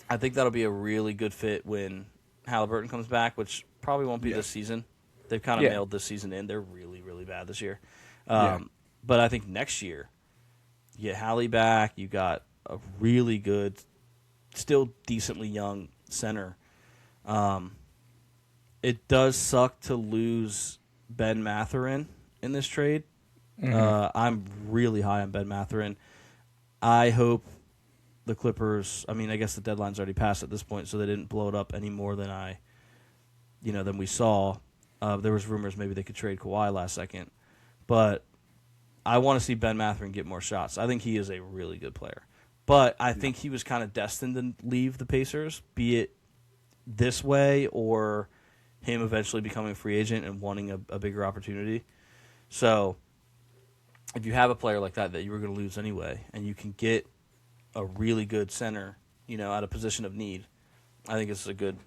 I think that'll be a really good fit when Halliburton comes back, which probably won't be Yeah. this season. They've kind of Yeah. mailed this season in. They're really, really bad this year. Yeah. But I think next year, you get Hallie back. You got a really good, still decently young center. It does suck to lose Ben Mathurin in this trade. I'm really high on Ben Mathurin. I hope the Clippers. I mean, I guess the deadline's already passed at this point, so they didn't blow it up any more than than we saw. There was rumors maybe they could trade Kawhi last second, but I want to see Ben Mathurin get more shots. I think he is a really good player, but I think he was kind of destined to leave the Pacers, be it this way or him eventually becoming a free agent and wanting a bigger opportunity. So if you have a player like that you were going to lose anyway, and you can get a really good center, at a position of need, I think it's a good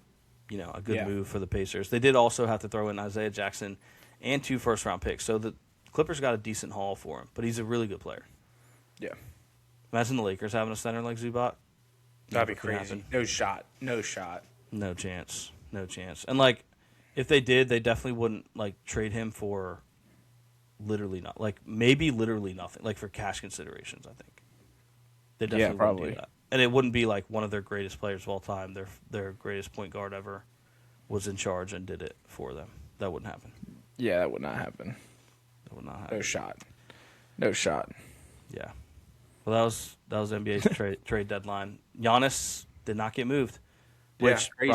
Yeah. move for the Pacers. They did also have to throw in Isaiah Jackson and 2 first-round picks, so the Clippers got a decent haul for him, but he's a really good player. Yeah. Imagine the Lakers having a center like Zubac. That'd be Never could crazy. happen. No shot. No shot. No chance. No chance. And, if they did, they definitely wouldn't, trade him for literally not. Maybe literally nothing. For cash considerations, I think. They definitely wouldn't probably. do that. And it wouldn't be, one of their greatest players of all time, their greatest point guard ever, was in charge and did it for them. That wouldn't happen. Yeah, that would not happen. That would not happen. No shot. No shot. Yeah. Well, that was NBA's trade deadline. Giannis did not get moved. Yeah, Which crazy.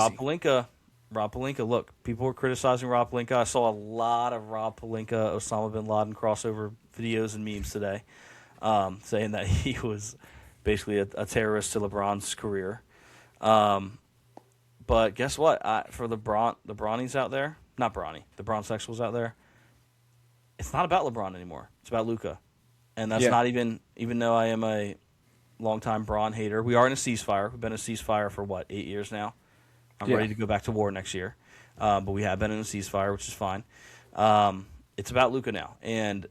Rob Pelinka, look, people were criticizing Rob Pelinka. I saw a lot of Rob Pelinka, Osama bin Laden crossover videos and memes today, saying that he was basically a terrorist to LeBron's career. But guess what? For the Bronnies out there, not Bronny, the Bronsexuals out there, it's not about LeBron anymore. It's about Luka. And that's Yeah. not even though I am a longtime Bron hater. We are in a ceasefire. We've been in a ceasefire for, 8 years now? I'm Yeah. ready to go back to war next year. But we have been in a ceasefire, which is fine. It's about Luka now. And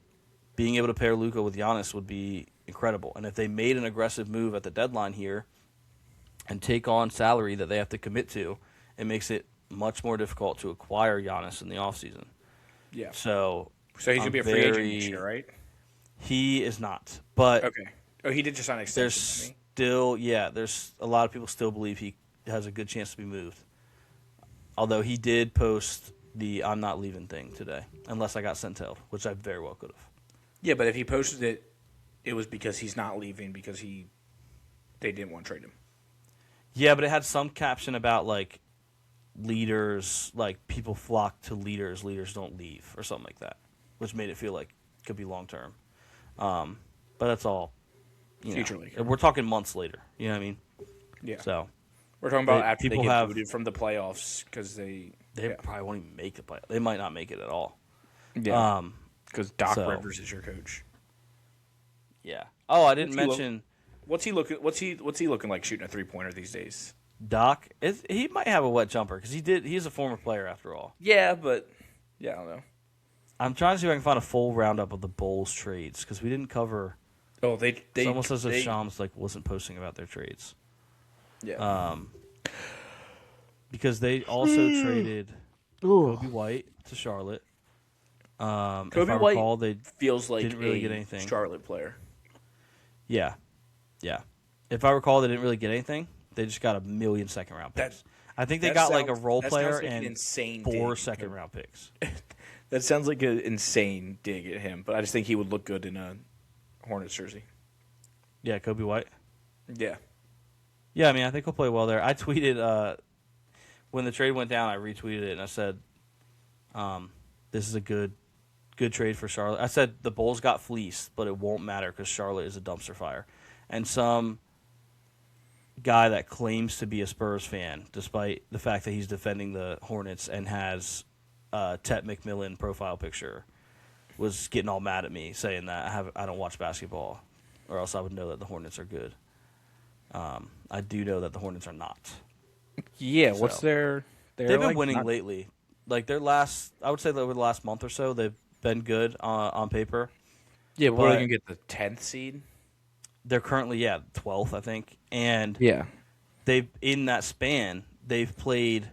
being able to pair Luka with Giannis would be incredible. And if they made an aggressive move at the deadline here and take on salary that they have to commit to, it makes it much more difficult to acquire Giannis in the offseason. Yeah. So So he's going to be a free agent this year, right? He is not. But Okay. Oh, he did just sign an there's extension, there's a lot of people still believe he has a good chance to be moved. Although he did post the "I'm not leaving" thing today, unless I got sent-tailed, which I very well could have. Yeah, but if he posted it, it was because he's not leaving because they didn't want to trade him. Yeah, but it had some caption about leaders, people flock to leaders, leaders don't leave, or something like that, which made it feel like it could be long term. But that's all. Future league. We're talking months later. You know what I mean? Yeah. So We're talking about They- after they people get have- booted from the playoffs because they yeah. probably won't even make the play. They might not make it at all. Yeah. Because Doc so- Rivers is your coach. Yeah. Oh, I didn't What's he mention What's he looking? What's he looking like shooting a 3-pointer these days? Doc. He might have a wet jumper because he is a former player after all. Yeah, but I don't know. I'm trying to see if I can find a full roundup of the Bulls trades because we didn't cover. Oh, It's almost as if Shams like wasn't posting about their trades. Yeah. Because they also traded Kobe White to Charlotte. If Kobe I White recall, they feels like didn't really a get anything. Charlotte player. Yeah. If I recall, they didn't really get anything. They just got a million second-round picks. I think they got like a role player like an and insane 4 dig. second-round picks. That sounds like an insane dig at him, but I just think he would look good in a Hornets jersey. Yeah, Kobe White. Yeah. Yeah, I mean, I think he'll play well there. I tweeted when the trade went down. I retweeted it and I said, "This is a good trade for Charlotte." I said the Bulls got fleeced, but it won't matter because Charlotte is a dumpster fire. And some guy that claims to be a Spurs fan, despite the fact that he's defending the Hornets and has Tet McMillan profile picture, was getting all mad at me, saying that I don't watch basketball, or else I would know that the Hornets are good. I do know that the Hornets are not. Yeah, what's their... They've been winning lately. Like I would say that over the last month or so, they've been good on paper. Yeah, but what are but- they going to get, the 10th seed? They're currently 12th, I think, and Yeah. they've in that span they've played.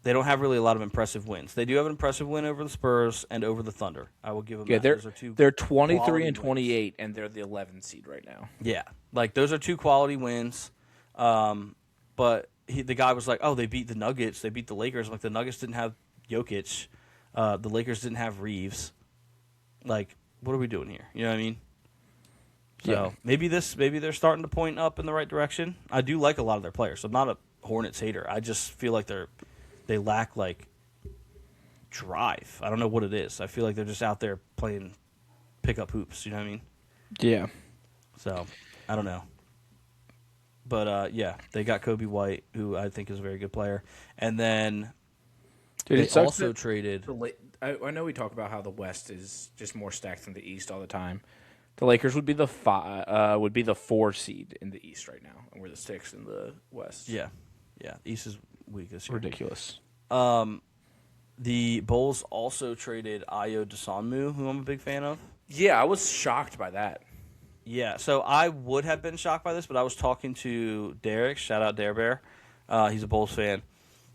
They don't have really a lot of impressive wins. They do have an impressive win over the Spurs and over the Thunder. I will give them Yeah, that. Those are two they're 23 quality and wins. 28, and they're the 11th seed right now. Yeah, like those are two quality wins. But the guy was like, "Oh, they beat the Nuggets. They beat the Lakers." Like the Nuggets didn't have Jokic, the Lakers didn't have Reeves. Like, what are we doing here? You know what I mean? So Yeah. maybe they're starting to point up in the right direction. I do like a lot of their players. I'm not a Hornets hater. I just feel like they lack like drive. I don't know what it is. I feel like they're just out there playing pickup hoops. You know what I mean? Yeah. So I don't know. But yeah, they got Kobe White, who I think is a very good player, and then Dude, they it sucks also that traded. I know we talk about how the West is just more stacked than the East all the time. The Lakers would be the 4 seed in the East right now, and we're the 6th in the West. Yeah. East is weak this year. Ridiculous. The Bulls also traded Ayo Dosunmu, who I'm a big fan of. Yeah, I was shocked by that. Yeah, so I would have been shocked by this, but I was talking to Derek. Shout out Dare Bear. He's a Bulls fan,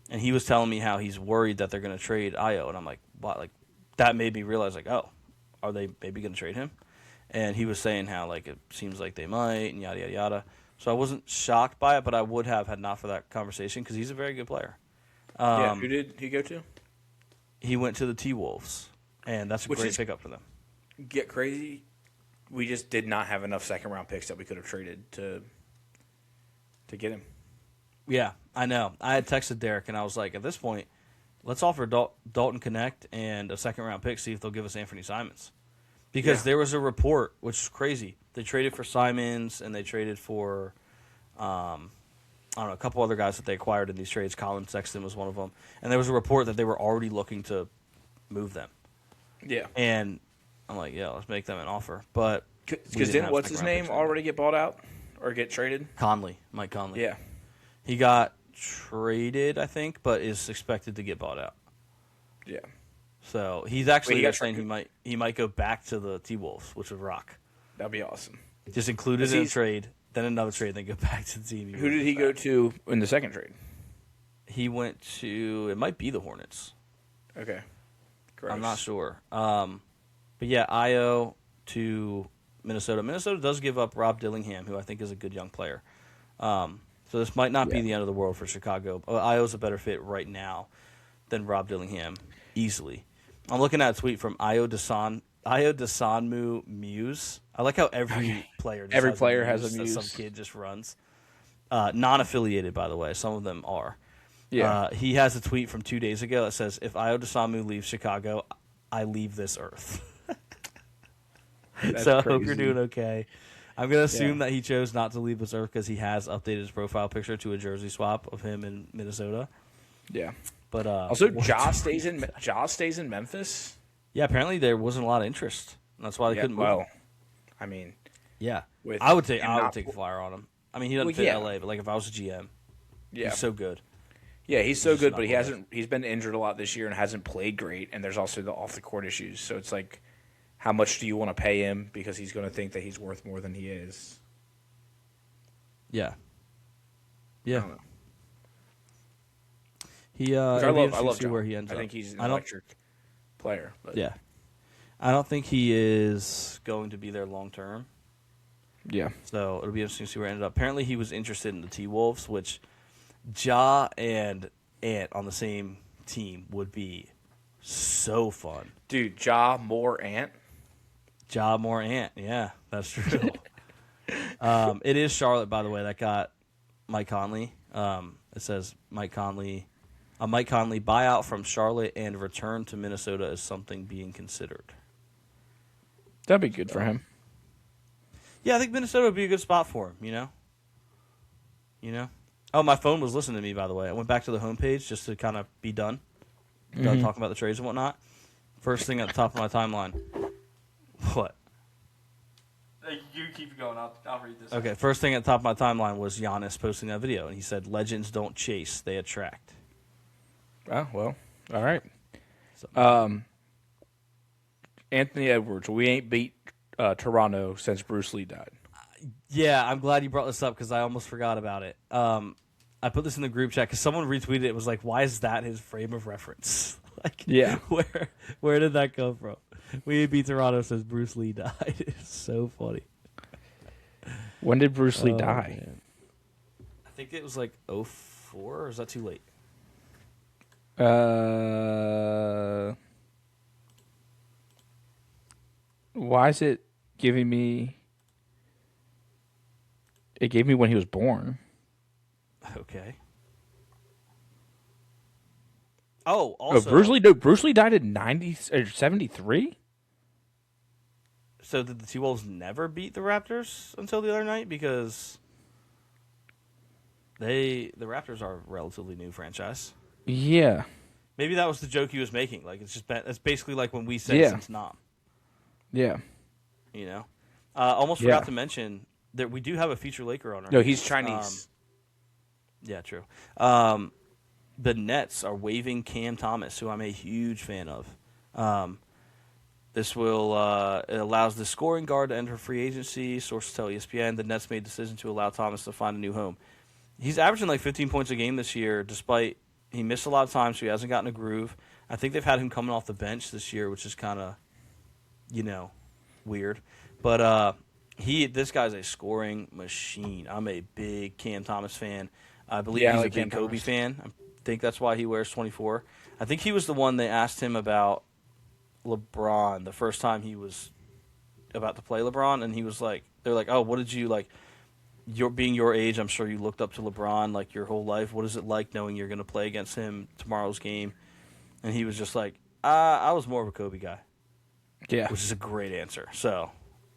and he was telling me how he's worried that they're going to trade Ayo, and I'm like, what? Like that made me realize, like, oh, are they maybe going to trade him? And he was saying how like it seems like they might, and yada yada yada. So I wasn't shocked by it, but I would have had not for that conversation because he's a very good player. Yeah, who did he go to? He went to the T-Wolves, and that's a Which great is- pickup for them. Get crazy. We just did not have enough second-round picks that we could have traded to get him. Yeah, I know. I had texted Derek, and I was like, at this point, let's offer Dalton Connect and a second-round pick, see if they'll give us Anthony Simons. Because there was a report, which is crazy. They traded for Simons, and they traded for, I don't know, a couple other guys that they acquired in these trades. Colin Sexton was one of them. And there was a report that they were already looking to move them. Yeah. And I'm like, yeah, let's make them an offer. But Because didn't what's his name already get bought out or get traded? Mike Conley. Yeah. He got traded, I think, but is expected to get bought out. Yeah. So he's actually Wait, he got saying traded? he might go back to the T-Wolves, which would rock. That'd be awesome. Just include it Is in a he- trade, then another trade, then go back to the team. Who did he go to in the second trade? He went to, it might be the Hornets. Okay. Gross. I'm not sure. But yeah, Ayo to Minnesota. Minnesota does give up Rob Dillingham, who I think is a good young player. So this might not be the end of the world for Chicago. Ayo's a better fit right now than Rob Dillingham, easily. I'm looking at a tweet from Ayo Dosunmu Muse. I like how every player just Every has player a has a muse that muse. some kid just runs. Non-affiliated, by the way. Some of them are. Yeah. He has a tweet from 2 days ago that says, "If Ayo Dosunmu leaves Chicago, I leave this earth." That's So I hope you're crazy. doing okay. I'm going to assume that he chose not to leave this earth because he has updated his profile picture to a jersey swap of him in Minnesota. Yeah. But Also, Ja stays in Memphis. yeah, apparently there wasn't a lot of interest. That's why they couldn't move him. Well, I mean, Yeah, with I would him take not- a flyer on him. I mean, he doesn't Well, fit yeah. LA, but like if I was a GM, yeah. he's so good. Yeah, he's so just good, not but he good. hasn't. He's been injured a lot this year and hasn't played great. And there's also the off the court issues. So it's like, how much do you want to pay him because he's going to think that he's worth more than he is? Yeah. I Yeah. don't know. He. I It'll be love. I interesting to love see John. where he ends I up. think he's an I don't- electric player. But Yeah. I don't think he is going to be there long term. yeah. So it'll be interesting to see where it ended up. Apparently, he was interested in the T-Wolves, which Ja and Ant on the same team would be so fun. Dude, Ja, Moore, Ant. Ja more Ant. Yeah, that's true. It is Charlotte, by the way, that got Mike Conley. It says Mike Conley buyout from Charlotte and return to Minnesota is something being considered. That'd be good for him. Yeah, I think Minnesota would be a good spot for him, you know? Oh, my phone was listening to me, by the way. I went back to the homepage just to kind of be done. Done talking about the trades and whatnot. First thing at the top of my timeline. What? You keep going. I'll read this. Okay, first thing at the top of my timeline was Giannis posting that video, and he said, "Legends don't chase, they attract." Oh, well. All right. So, Anthony Edwards. We ain't beat Toronto since Bruce Lee died. yeah, I'm glad you brought this up because I almost forgot about it. I put this in the group chat because someone retweeted it. It was like, "Why is that his frame of reference?" Like, Yeah. where did that come from? We ain't beat Toronto since Bruce Lee died. It's so funny. When did Bruce Lee Oh, die? man. I think it was like 04, or is that too late? Why is it giving me? It gave me when he was born. Okay. Oh, also, Bruce Lee. No, Bruce Lee died in 73. so did the T-Wolves never beat the Raptors until the other night? Because the Raptors are a relatively new franchise. Yeah. Maybe that was the joke he was making. Like it's basically like when we said Yeah. since Nam. Yeah. You know, almost Yeah. forgot to mention that we do have a future Laker on our. No, he's hands. Chinese. Yeah, true. The Nets are waiving Cam Thomas, who I'm a huge fan of. This will it allows the scoring guard to enter free agency. Sources tell ESPN the Nets made a decision to allow Thomas to find a new home. He's averaging like 15 points a game this year, despite he missed a lot of time, so he hasn't gotten a groove. I think they've had him coming off the bench this year, which is kind of, weird. But this guy's a scoring machine. I'm a big Cam Thomas fan. I believe Yeah, I he's like a big Cam Kobe Thomas. fan. I think that's why he wears 24. I think he was the one they asked him about LeBron the first time he was about to play LeBron, and he was like, they're like, oh, what did you like? Being your age, I'm sure you looked up to LeBron like your whole life. What is it like knowing you're going to play against him tomorrow's game? And he was just like, I was more of a Kobe guy, Yeah. which is a great answer. So,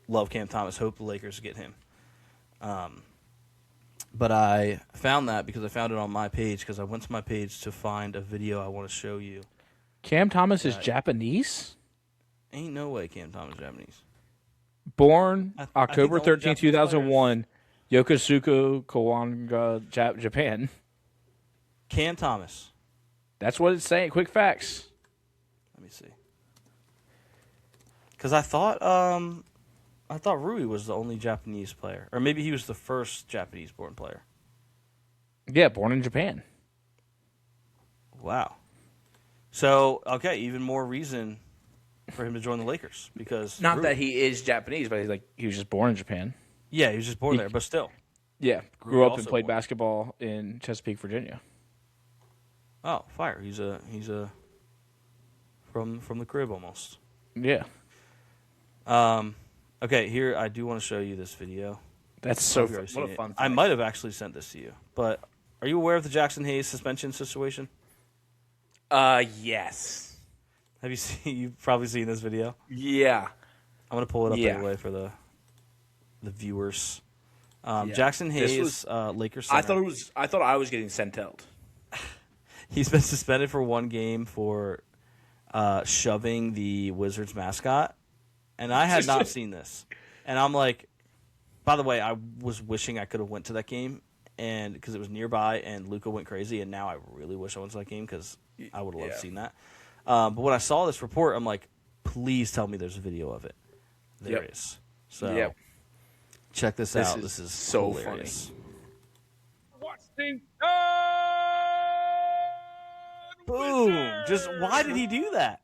love Cam Thomas. Hope the Lakers get him. But I found that because I found it on my page because I went to my page to find a video I want to show you. Cam Thomas is Japanese. Ain't no way Cam Thomas is Japanese. Born I think October the only 13, Japanese 2001, Yokosuka, Kawanga, Japan. Cam Thomas. That's what it's saying. Quick facts. Let me see. Because I thought Rui was the only Japanese player, or maybe he was the first Japanese-born player. Yeah, born in Japan. Wow. So okay, even more reason for him to join the Lakers because Not Rui- that he is Japanese, but he was just born in Japan. yeah, he was just born there, but still. Yeah, grew Rui up and also played born. basketball in Chesapeake, Virginia. Oh, fire! He's a from the crib almost. Yeah, Okay, here I do want to show you this video. that's so I've already fun. What seen a fun. it. I might have actually sent this to you, but are you aware of the Jackson Hayes suspension situation? Yes. Have you seen? You've probably seen this video. Yeah. I'm gonna pull it up Yeah. anyway for the viewers. Yeah. Jackson This Hayes, was- Lakers. I center. thought I was getting senteled. He's been suspended for one game for shoving the Wizards mascot, and I had not seen this. And I'm like, by the way, I was wishing I could have went to that game, and because it was nearby, and Luka went crazy, and now I really wish I went to that game because I would have loved seeing that. But when I saw this report, I'm like, please tell me there's a video of it. There is. So check this out. This is so hilarious. Washington Boom! Just why did he do that?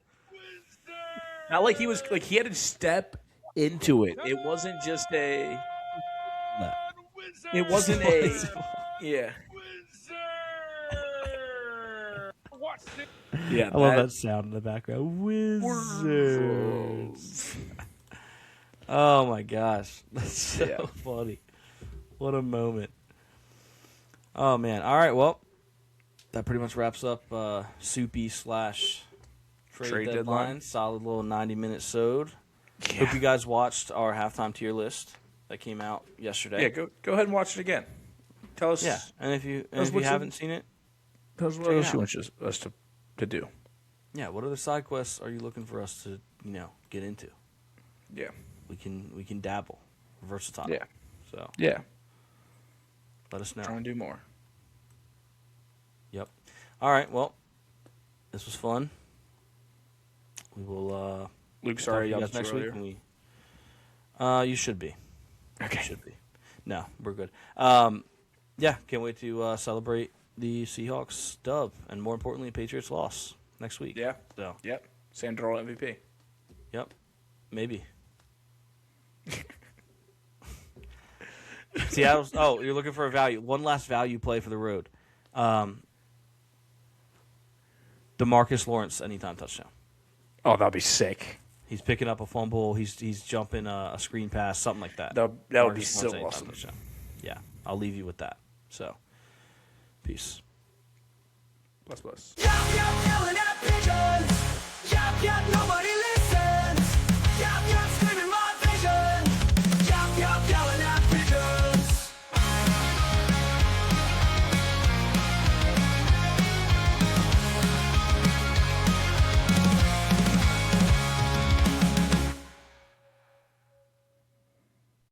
Not like he was like he had to step into it. It wasn't just a. It wasn't a. Yeah. Yeah. I love that sound in the background. Wizards. Oh my gosh, that's so funny. What a moment. Oh man. All right. Well, that pretty much wraps up Soupy / trade deadline. Solid little 90-minute sode. Yeah. Hope you guys watched our halftime tier list that came out yesterday. Yeah. Go ahead and watch it again. Tell us. Yeah. And if you what you- haven't seen it, Tell us what check it else out. you want us to do. yeah. What other side quests are you looking for us to get into? Yeah. We can dabble, versatile. Yeah. So Yeah. let us know. Trying to do more. Yep. All right. Well, this was fun. We will. Luke, talk sorry, to you I guys was next earlier. week. You should be. Okay. You should be. No, we're good. Yeah, can't wait to celebrate the Seahawks dub and more importantly, Patriots loss next week. Yeah. So. Yep. Sandro MVP. Yep. Maybe. Seattle's. Oh, you're looking for a value. One last value play for the road. DeMarcus Lawrence anytime touchdown. Oh, that'd be sick. He's picking up a fumble. He's jumping a screen pass, something like that. That would be DeMarcus so Lawrence anytime awesome. touchdown. Yeah, I'll leave you with that. So, peace. Bless. Yelling at pigeons. Nobody